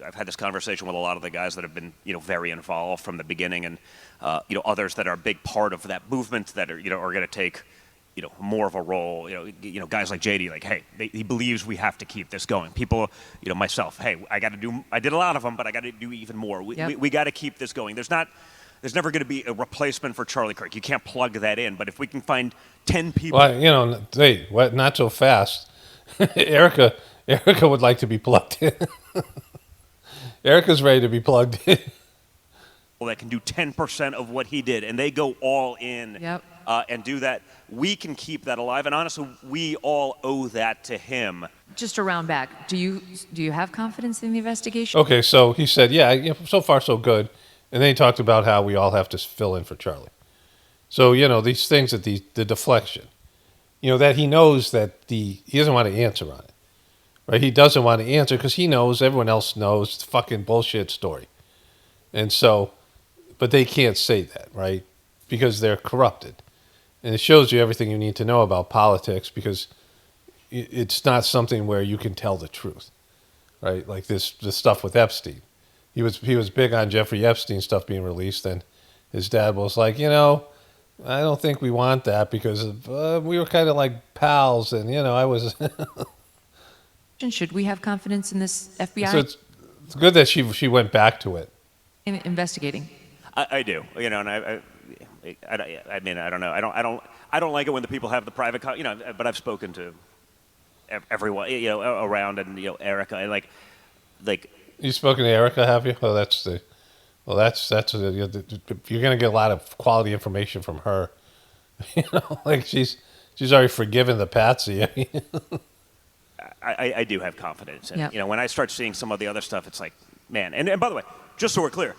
I've had this conversation with a lot of the guys that have been, very involved from the beginning, and others that are a big part of that movement that are, are going to take, more of a role. Guys like JD, like, hey, he believes we have to keep this going. People, myself, hey, I did a lot of them, but I got to do even more. We got to keep this going. There's never going to be a replacement for Charlie Kirk. You can't plug that in. But if we can find 10 people, well, wait, what? Not so fast. Erika would like to be plugged in. Erika's ready to be plugged in. That can do 10% of what he did, and they go all in. Yep. And do that. We can keep that alive, and honestly, we all owe that to him. Just to round back, do you have confidence in the investigation? Okay, so he said, yeah, so far so good, and then he talked about how we all have to fill in for Charlie. So these things that the deflection, that he knows that he doesn't want to answer on it, right? He doesn't want to answer because he knows everyone else knows it's a fucking bullshit story, and so, but they can't say that, right? Because they're corrupted. And it shows you everything you need to know about politics because it's not something where you can tell the truth, right? Like this stuff with Epstein. He was big on Jeffrey Epstein stuff being released, and his dad was like, I don't think we want that because we were kind of like pals, and I was. Should we have confidence in this FBI? So it's good that she went back to it. In investigating. I do, and I mean, I don't know. I don't like it when the people have the private, but I've spoken to everyone, around, and Erika, and like. You've spoken to Erika, have you? Oh, that's you're gonna get a lot of quality information from her. Like she's already forgiven the patsy. I do have confidence, and yep. When I start seeing some of the other stuff, it's like, man. And by the way, just so we're clear.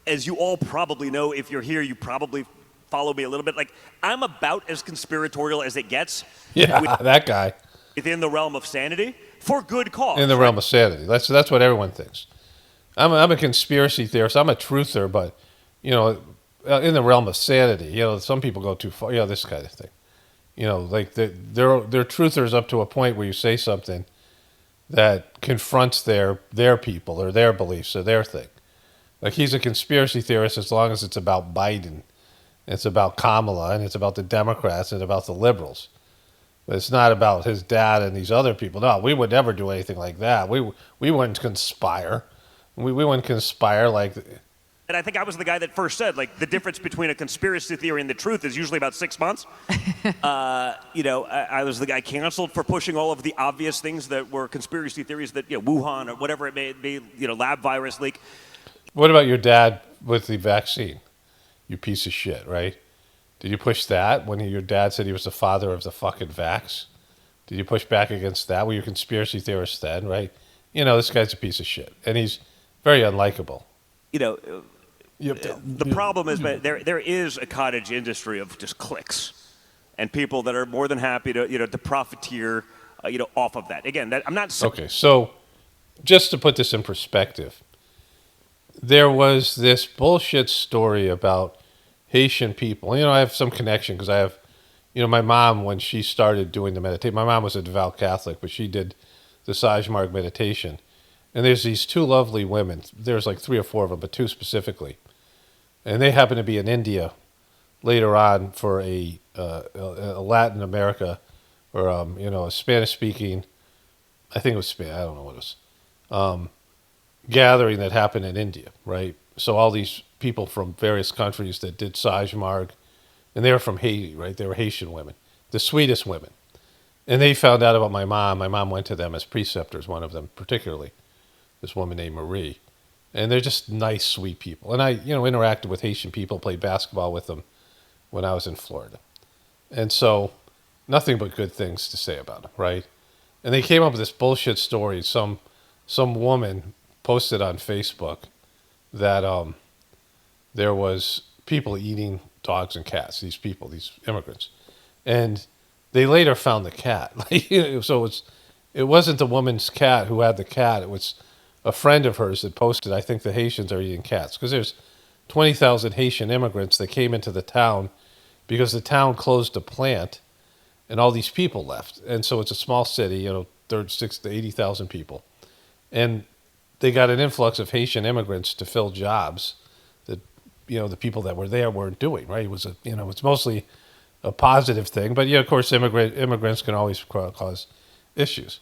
As you all probably know, if you're here, you probably follow me a little bit. Like, I'm about as conspiratorial as it gets. Yeah, that guy. Within the realm of sanity, for good cause. In the realm of sanity. That's what everyone thinks. I'm a conspiracy theorist. I'm a truther, but, in the realm of sanity, some people go too far. This kind of thing. Like they're truthers up to a point where you say something that confronts their people or their beliefs or their thing. Like he's a conspiracy theorist as long as it's about Biden, it's about Kamala, and it's about the Democrats and about the liberals. But it's not about his dad and these other people. No, we would never do anything like that. We wouldn't conspire. We wouldn't conspire like. And I think I was the guy that first said, like, the difference between a conspiracy theory and the truth is usually about 6 months. I was the guy canceled for pushing all of the obvious things that were conspiracy theories that, Wuhan or whatever it may be, lab virus leak. What about your dad with the vaccine? You piece of shit, right? Did you push that when your dad said he was the father of the fucking vax? Did you push back against that? Were you a conspiracy theorist then, right? This guy's a piece of shit, and he's very unlikable. The problem is that there is a cottage industry of just clicks, and people that are more than happy to profiteer, off of that. Again, I'm not saying. Okay, so just to put this in perspective, there was this bullshit story about Haitian people. I have some connection because I have, my mom, when she started doing the meditation, my mom was a devout Catholic, but she did the Sajmarg meditation. And there's these two lovely women. There's like 3 or 4 of them, but 2 specifically. And they happen to be in India later on for a Latin America or, a Spanish-speaking, I think it was Spanish, I don't know what it was, gathering that happened in India, right? So all these people from various countries that did Sajmarg, and they were from Haiti, right? They were Haitian women, the sweetest women. And they found out about my mom. My mom went to them as preceptors, one of them particularly, this woman named Marie. And they're just nice, sweet people. And I, interacted with Haitian people, played basketball with them when I was in Florida. And so nothing but good things to say about them, right? And they came up with this bullshit story. Some woman posted on Facebook that there was people eating dogs and cats. These people, these immigrants, and they later found the cat. So it wasn't the woman's cat who had the cat. It was a friend of hers that posted, I think the Haitians are eating cats. Because there's 20,000 Haitian immigrants that came into the town because the town closed a plant and all these people left. And so it's a small city, 36 to 80,000 people. And they got an influx of Haitian immigrants to fill jobs that, the people that were there weren't doing, right? It was it's mostly a positive thing. But, of course, immigrants can always cause issues.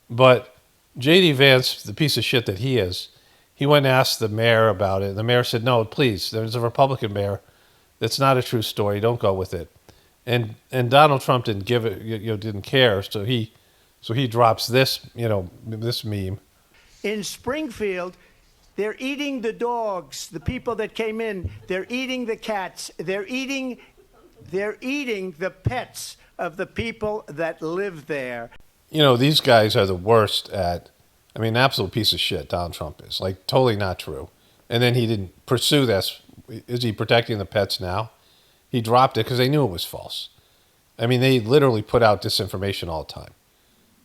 But J.D. Vance, the piece of shit that he is, he went and asked the mayor about it. The mayor said, no, please, there's a Republican mayor. That's not a true story. Don't go with it. And Donald Trump didn't give it, didn't care. So he drops this, this meme. In Springfield, they're eating the dogs, the people that came in. They're eating the cats. They're eating the pets of the people that live there. These guys are the worst at, absolute piece of shit, Donald Trump is. Like, totally not true. And then he didn't pursue this. Is he protecting the pets now? He dropped it because they knew it was false. They literally put out disinformation all the time.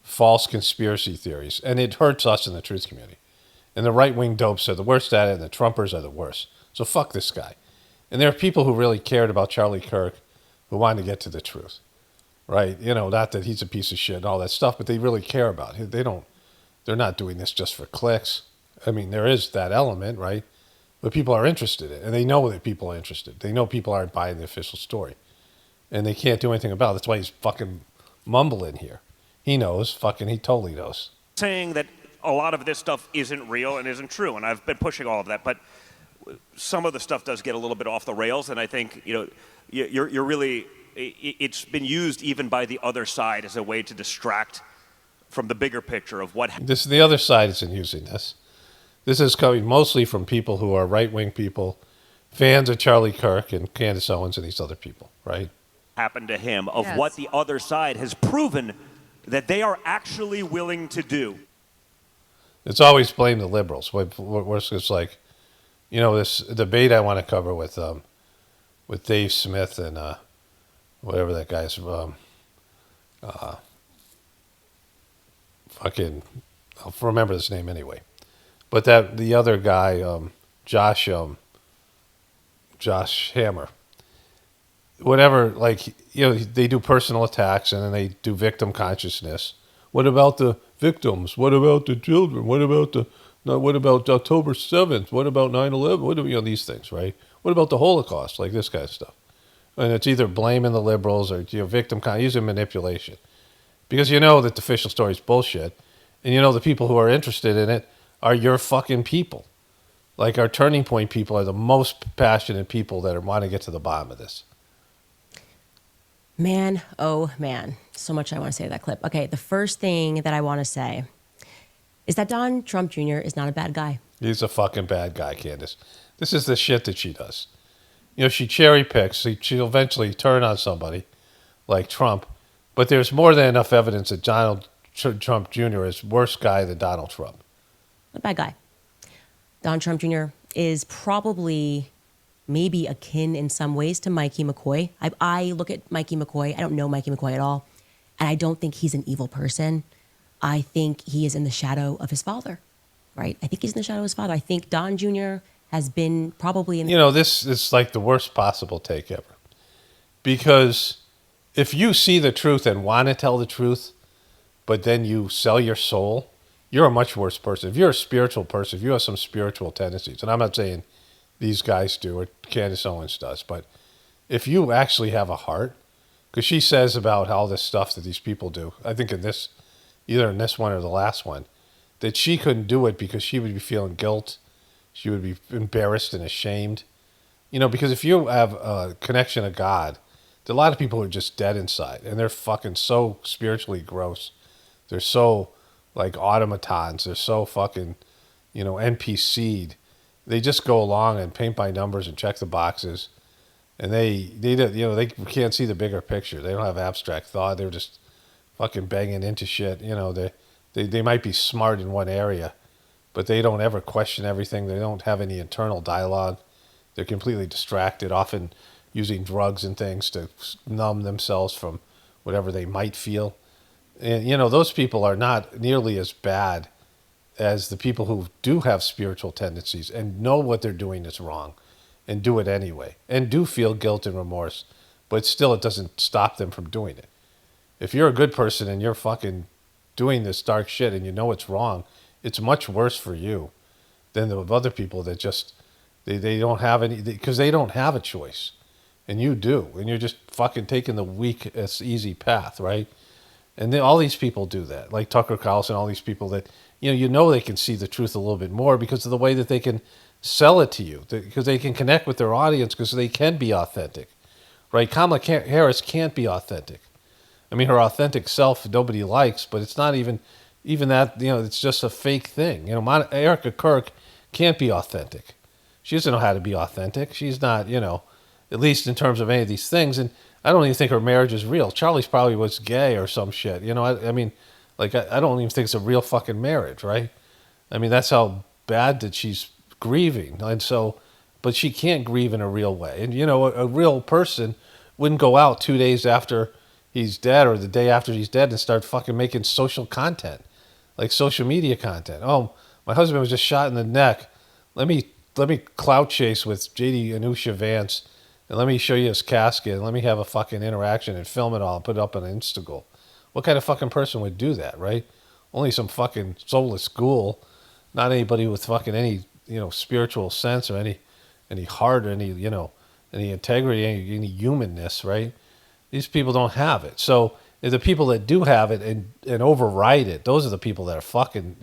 False conspiracy theories. And it hurts us in the truth community. And the right-wing dopes are the worst at it, and the Trumpers are the worst. So fuck this guy. And there are people who really cared about Charlie Kirk who wanted to get to the truth. Right? Not that he's a piece of shit and all that stuff, but they really care about it. They're not doing this just for clicks. There is that element, right? But people are interested in it, and they know that people are interested. They know people aren't buying the official story. And they can't do anything about it. That's why he's fucking mumbling here. He knows. He totally knows. Saying that a lot of this stuff isn't real and isn't true, and I've been pushing all of that, but some of the stuff does get a little bit off the rails, and I think, you're really... It's been used even by the other side as a way to distract from the bigger picture of what... The other side isn't using this. This is coming mostly from people who are right-wing people, fans of Charlie Kirk and Candace Owens and these other people, right? Happened to him, of Yes. what the other side has proven that they are actually willing to do. It's always blame the liberals. It's like, this debate I want to cover with Dave Smith and... whatever that guy's I'll remember his name anyway. But the other guy, Josh Hammer, whatever, they do personal attacks and then they do victim consciousness. What about the victims? What about the children? What about October 7th? What about 9/11? What do these things, right? What about the Holocaust? Like this kind of stuff. And it's either blaming the liberals or victim using manipulation. Because that the official story is bullshit. And the people who are interested in it are your fucking people. Like our Turning Point people are the most passionate people that want to get to the bottom of this. Man, oh man. So much I want to say to that clip. Okay, the first thing that I want to say is that Donald Trump Jr. is not a bad guy. He's a fucking bad guy, Candace. This is the shit that she does. She cherry picks. She'll eventually turn on somebody like Trump. But there's more than enough evidence that Donald Trump Jr. is a worse guy than Donald Trump. A bad guy. Donald Trump Jr. is probably maybe akin in some ways to Mikey McCoy. I look at Mikey McCoy. I don't know Mikey McCoy at all. And I don't think he's an evil person. I think he is in the shadow of his father, right? I think he's in the shadow of his father. I think Don Jr. has been probably in the... This is like the worst possible take ever. Because if you see the truth and want to tell the truth, but then you sell your soul, you're a much worse person. If you're a spiritual person, if you have some spiritual tendencies, and I'm not saying these guys do or Candace Owens does, but if you actually have a heart, because she says about all this stuff that these people do, I think either in this one or the last one, that she couldn't do it because she would be feeling guilt. She would be embarrassed and ashamed. Because if you have a connection to God, there are a lot of people who are just dead inside. And they're fucking so spiritually gross. They're so, automatons. They're so fucking, NPC'd. They just go along and paint by numbers and check the boxes. And they can't see the bigger picture. They don't have abstract thought. They're just fucking banging into shit. You know, they might be smart in one area, but they don't ever question everything. They don't have any internal dialogue. They're completely distracted, often using drugs and things to numb themselves from whatever they might feel. And, you know, those people are not nearly as bad as the people who do have spiritual tendencies and know what they're doing is wrong and do it anyway and do feel guilt and remorse, but still it doesn't stop them from doing it. If you're a good person and you're fucking doing this dark shit and you know it's wrong, it's much worse for you than the other people that just, they don't have any, because they don't have a choice. And you do. And you're just fucking taking the weakest, easy path, right? And then all these people do that, like Tucker Carlson, all these people that, you know they can see the truth a little bit more because of the way that they can sell it to you, because they can connect with their audience because they can be authentic, right? Kamala Harris can't be authentic. I mean, her authentic self nobody likes, but it's not even that, it's just a fake thing. Erika Kirk can't be authentic. She doesn't know how to be authentic. She's not, at least in terms of any of these things. And I don't even think her marriage is real. Charlie's probably was gay or some shit. I mean, like, I don't even think it's a real fucking marriage, right? I mean, that's how bad that she's grieving. And so, but she can't grieve in a real way. And, a real person wouldn't go out 2 days after he's dead or the day after he's dead and start fucking making social content, like social media content. Oh, my husband was just shot in the neck. Let me clout chase with JD Anusha Vance, and let me show you his casket, and let me have a fucking interaction and film it all and put it up on Instagram. What kind of fucking person would do that, right? Only some fucking soulless ghoul, not anybody with fucking any, spiritual sense or any heart or any, any integrity, any humanness, right? These people don't have it. So the people that do have it and override it, those are the people that are fucking,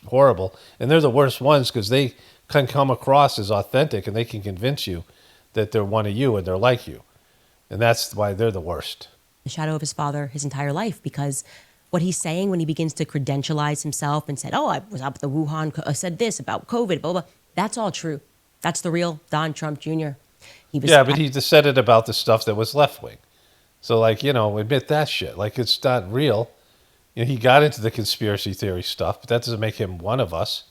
horrible. And they're the worst ones because they can come across as authentic and they can convince you that they're one of you and they're like you. And that's why they're the worst. The shadow of his father his entire life, because what he's saying when he begins to credentialize himself and said, oh, I was up at the Wuhan, I said this about COVID, blah, blah, that's all true. That's the real Don Trump Jr. But he just said it about the stuff that was left-wing. So, like, admit that shit. Like, it's not real. He got into the conspiracy theory stuff, but that doesn't make him one of us.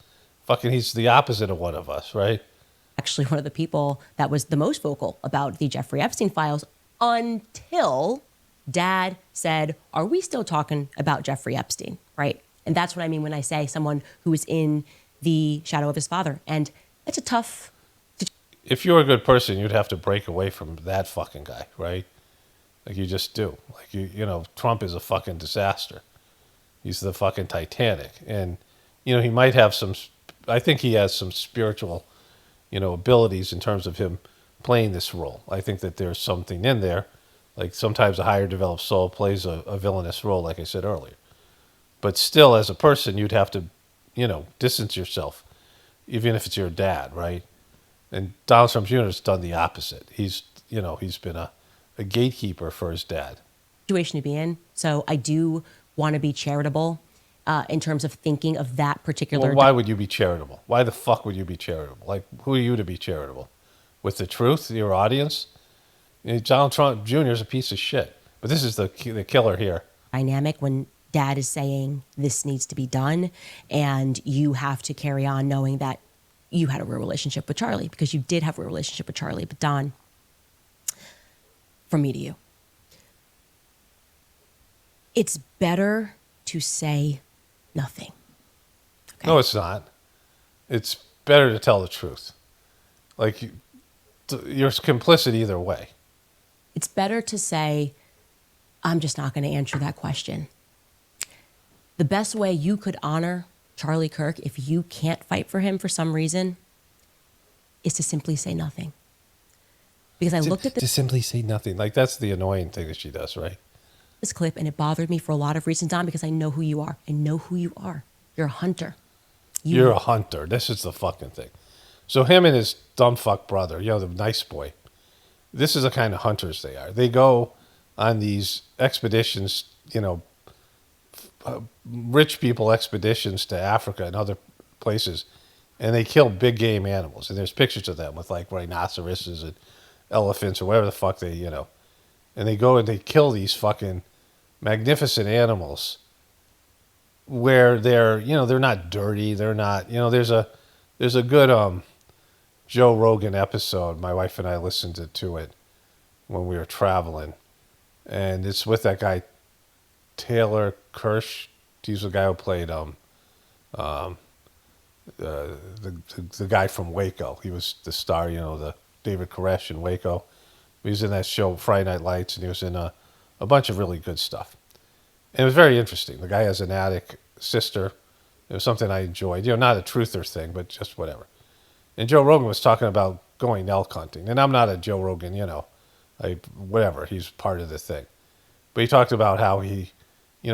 Fucking, he's the opposite of one of us, right? Actually one of the people that was the most vocal about the Jeffrey Epstein files until Dad said, are we still talking about Jeffrey Epstein, right? And that's what I mean when I say someone who is in the shadow of his father. And it's a tough... If you're a good person, you'd have to break away from that fucking guy, right? Like, you just do. Like, Trump is a fucking disaster. He's the fucking Titanic. And, he might have I think he has some spiritual, abilities in terms of him playing this role. I think that there's something in there. Like, sometimes a higher developed soul plays a villainous role, like I said earlier. But still, as a person, you'd have to, distance yourself, even if it's your dad, right? And Donald Trump Jr. has done the opposite. He's been a gatekeeper for his dad. Situation to be in. So I do want to be charitable in terms of thinking of that particular... Well, why would you be charitable? Why the fuck would you be charitable? Like, who are you to be charitable? With the truth, your audience? Donald Trump Jr. is a piece of shit. But this is the killer here. Dynamic when Dad is saying this needs to be done, and you have to carry on knowing that you had a real relationship with Charlie, because you did have a real relationship with Charlie. But Don, from me to you, it's better to say nothing. Okay? No, it's not. It's better to tell the truth. Like, you're complicit either way. It's better to say, I'm just not going to answer that question. The best way you could honor Charlie Kirk, if you can't fight for him for some reason, is to simply say nothing. Because I looked at to simply say nothing. Like, that's the annoying thing that she does, right? This clip, and it bothered me for a lot of reasons, Don, because I know who you are. I know who you are. You're a hunter. You're a hunter. This is the fucking thing. So him and his dumb fuck brother, the nice boy, this is the kind of hunters they are. They go on these expeditions, rich people expeditions to Africa and other places, and they kill big game animals. And there's pictures of them with, like, rhinoceroses and elephants or whatever the fuck they, and they go and they kill these fucking magnificent animals where they're not dirty. They're not, there's a good Joe Rogan episode. My wife and I listened to it when we were traveling. And it's with that guy, Taylor Kirsch. He's the guy who played the guy from Waco. He was the star, the David Koresh in Waco. He was in that show Friday Night Lights, and he was in a bunch of really good stuff. And it was very interesting. The guy has an addict sister. It was something I enjoyed. Not a truther thing, but just whatever. And Joe Rogan was talking about going elk hunting. And I'm not a Joe Rogan, whatever. He's part of the thing. But he talked about how he,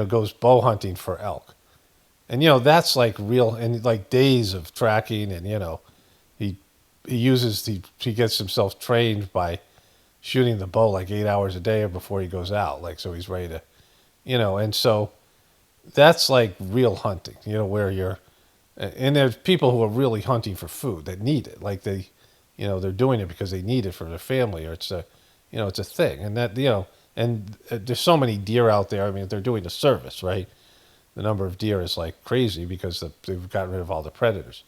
goes bow hunting for elk. And, that's like real, and like days of tracking. And, he gets himself trained by shooting the bow like 8 hours a day before he goes out. Like, so he's ready to, and so that's like real hunting, where you're, and there's people who are really hunting for food that need it. Like they're doing it because they need it for their family, or it's it's a thing. And that, and there's so many deer out there. I mean, they're doing a service, right? The number of deer is like crazy because they've gotten rid of all the predators.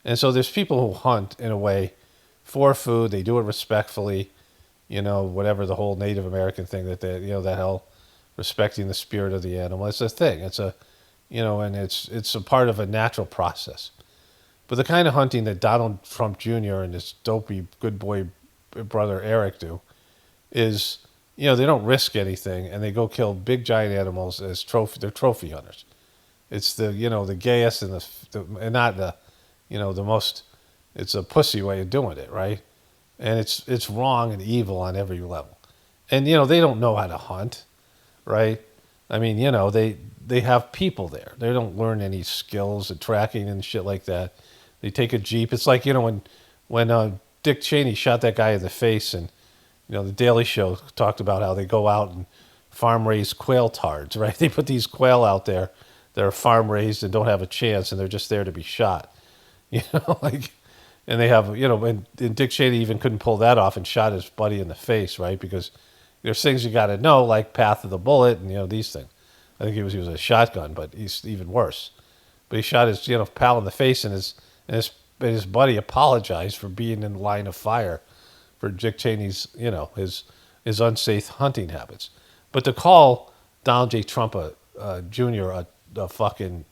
And so there's people who hunt in a way for food. They do it respectfully, whatever the whole Native American thing that they, that whole respecting the spirit of the animal. It's a thing. It's a, and it's a part of a natural process. But the kind of hunting that Donald Trump Jr. and his dopey good boy brother Eric do is, they don't risk anything, and they go kill big giant animals as trophy. They're trophy hunters. It's the, the gayest and and not the, the most. It's a pussy way of doing it, right? And it's wrong and evil on every level. And they don't know how to hunt, right? I mean, they have people there. They don't learn any skills and tracking and shit like that. They take a Jeep. It's like, when Dick Cheney shot that guy in the face, and the Daily Show talked about how they go out and farm raise quail tards, right? They put these quail out there that are farm raised and don't have a chance, and they're just there to be shot, and they have, and Dick Cheney even couldn't pull that off and shot his buddy in the face, right? Because there's things you got to know, like path of the bullet and, these things. I think he was a shotgun, but he's even worse. But he shot his, pal in the face, and his buddy apologized for being in line of fire for Dick Cheney's, his unsafe hunting habits. But to call Donald J. Trump Jr. a fucking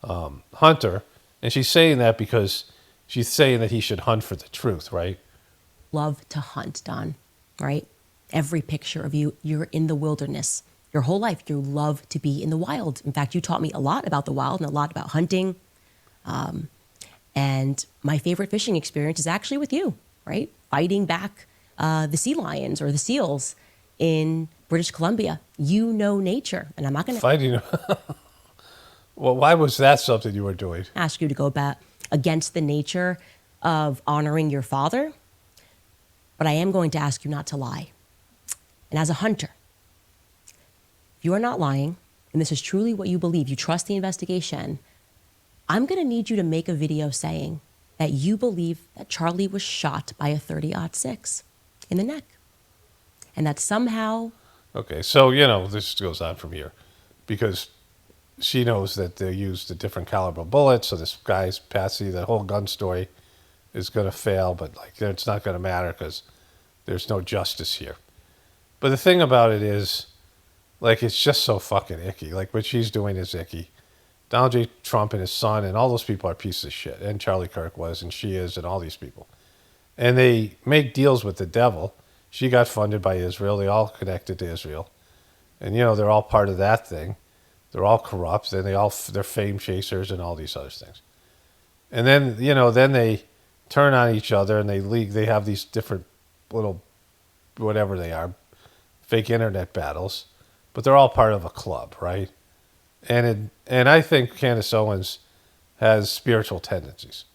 hunter, and she's saying that because she's saying that he should hunt for the truth, right? Love to hunt, Don, right? Every picture of you, you're in the wilderness. Your whole life, you love to be in the wild. In fact, you taught me a lot about the wild and a lot about hunting. And my favorite fishing experience is actually with you, right? Fighting back the sea lions or the seals in British Columbia. You know nature, and I'm not going to fighting. Well, why was that something you were doing? Ask you to go back against the nature of honoring your father, but I am going to ask you not to lie. And as a hunter, if you are not lying, and this is truly what you believe, you trust the investigation, I'm going to need you to make a video saying that you believe that Charlie was shot by a .30-06 in the neck. And that somehow... Okay, so, this goes on from here. Because she knows that they used a different caliber bullet, so this guy's Patsy, the whole gun story is going to fail, but it's not going to matter because there's no justice here. But the thing about it is, it's just so fucking icky. What she's doing is icky. Donald J. Trump and his son and all those people are pieces of shit. And Charlie Kirk was, and she is, and all these people. And they make deals with the devil. She got funded by Israel. They all connected to Israel. And, they're all part of that thing. They're all corrupt. And they're fame chasers and all these other things. And then, then they turn on each other and they have these different little, whatever they are, fake internet battles. But they're all part of a club, right? And I think Candace Owens has spiritual tendencies.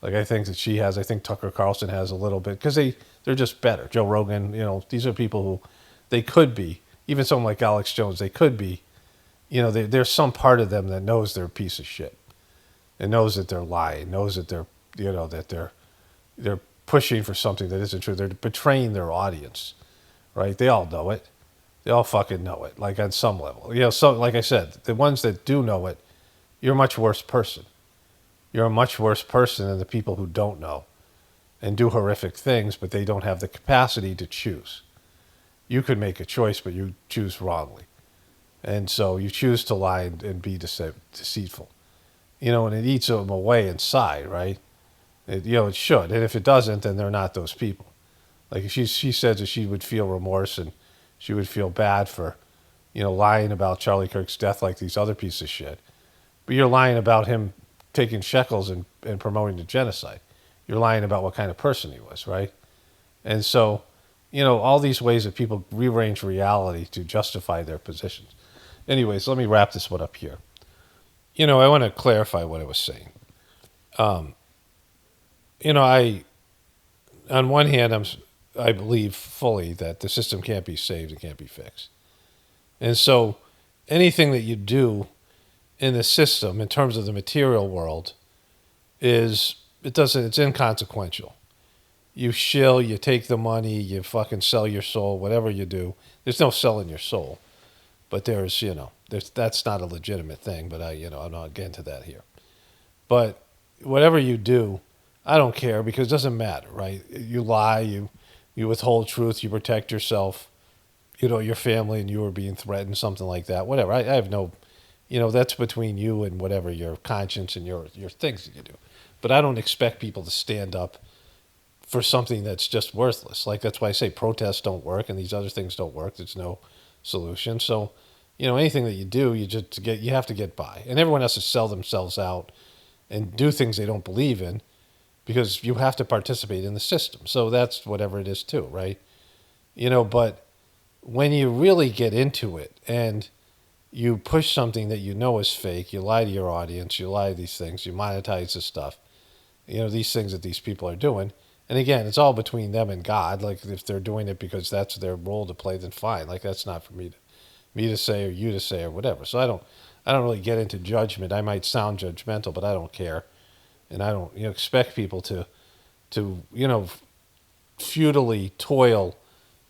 I think that she has. I think Tucker Carlson has a little bit because they're just better. Joe Rogan, these are people who they could be. Even someone like Alex Jones, they could be. There's some part of them that knows they're a piece of shit, and knows that they're lying, knows that they're pushing for something that isn't true. They're betraying their audience, right? They all know it. They all fucking know it, like on some level. So like I said, the ones that do know it, you're a much worse person. You're a much worse person than the people who don't know and do horrific things, but they don't have the capacity to choose. You could make a choice, but you choose wrongly. And so you choose to lie and be deceitful. And it eats them away inside, right? It should. And if it doesn't, then they're not those people. Like she said that she would feel remorse and she would feel bad for, lying about Charlie Kirk's death like these other pieces of shit. But you're lying about him taking shekels and promoting the genocide. You're lying about what kind of person he was, right? And so, all these ways that people rearrange reality to justify their positions. Anyways, let me wrap this one up here. I want to clarify what I was saying. On one hand, I believe fully that the system can't be saved, it can't be fixed. And so anything that you do in the system in terms of the material world it's inconsequential. You shill, you take the money, you fucking sell your soul, whatever you do. There's no selling your soul. But that's not a legitimate thing, but I'm not getting to that here. But whatever you do, I don't care because it doesn't matter, right? You lie, you withhold truth, you protect yourself, your family and you are being threatened, something like that, whatever. I have no, that's between you and whatever your conscience and your things that you do. But I don't expect people to stand up for something that's just worthless. Like that's why I say protests don't work and these other things don't work. There's no solution. So, anything that you do, you have to get by. And everyone has to sell themselves out and do things they don't believe in because you have to participate in the system. So that's whatever it is too, right? But when you really get into it and you push something that is fake, you lie to your audience, you lie to these things, you monetize this stuff, these things that these people are doing. And again, it's all between them and God. Like if they're doing it because that's their role to play, then fine. Like that's not for me to say or you to say or whatever. So I don't really get into judgment. I might sound judgmental, but I don't care. And I don't expect people to futilely toil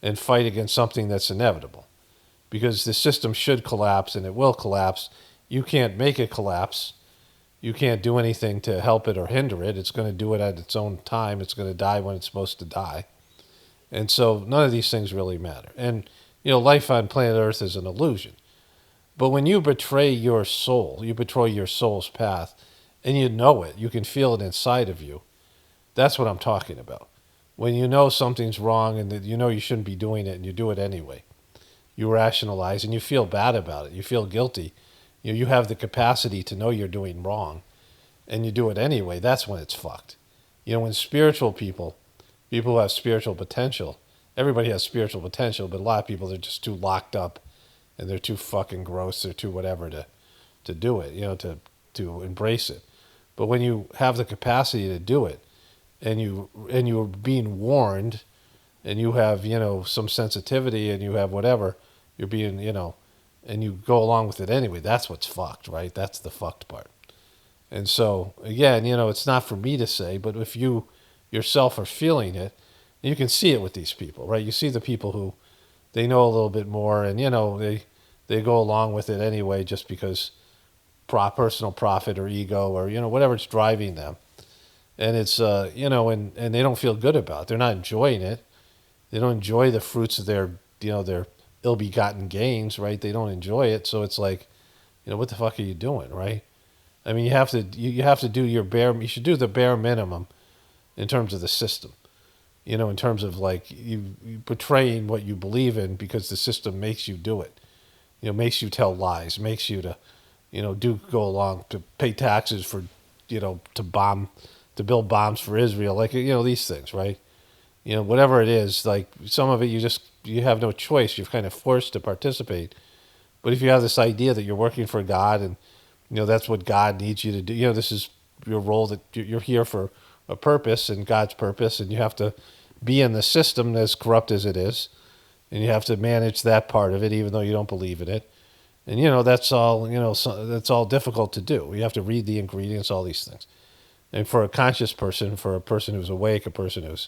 and fight against something that's inevitable. Because the system should collapse and it will collapse. You can't make it collapse. You can't do anything to help it or hinder it. It's going to do it at its own time. It's going to die when it's supposed to die. And so none of these things really matter. And, life on planet Earth is an illusion. But when you betray your soul, you betray your soul's path, and you know it, you can feel it inside of you. That's what I'm talking about. When you know something's wrong and that you shouldn't be doing it and you do it anyway. You rationalize and you feel bad about it. You feel guilty. You have the capacity to know you're doing wrong and you do it anyway. That's when it's fucked. When spiritual people who have spiritual potential, everybody has spiritual potential, but a lot of people, they're just too locked up and they're too fucking gross. They're too whatever to do it, to embrace it. But when you have the capacity to do it and you're being warned and you have, some sensitivity and you have whatever, you're being, and you go along with it anyway, that's what's fucked, right? That's the fucked part. And so, again, it's not for me to say, but if you yourself are feeling it, you can see it with these people, right? You see the people who, they know a little bit more and, they go along with it anyway just because personal profit or ego or, whatever's driving them. And it's, and they don't feel good about it. They're not enjoying it. They don't enjoy the fruits of their ill-begotten gains, right? They don't enjoy it. So it's like, what the fuck are you doing, right? I mean, you have to do you should do the bare minimum in terms of the system, in terms of like you betraying what you believe in because the system makes you do it, makes you tell lies, makes you to, go along to pay taxes for, to build bombs for Israel, like, these things, right? Whatever it is, like some of it you have no choice. You're kind of forced to participate. But if you have this idea that you're working for God and, that's what God needs you to do, this is your role, that you're here for a purpose and God's purpose, and you have to be in the system as corrupt as it is, and you have to manage that part of it even though you don't believe in it. And, that's all, that's all difficult to do. You have to read the ingredients, all these things. And for a conscious person, for a person who's awake, a person who's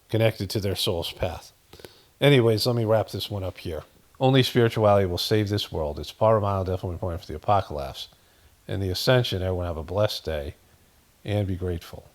connected to their soul's path. Anyways, let me wrap this one up here. Only spirituality will save this world. It's paramount, definitely important for the apocalypse and the ascension. Everyone have a blessed day and be grateful.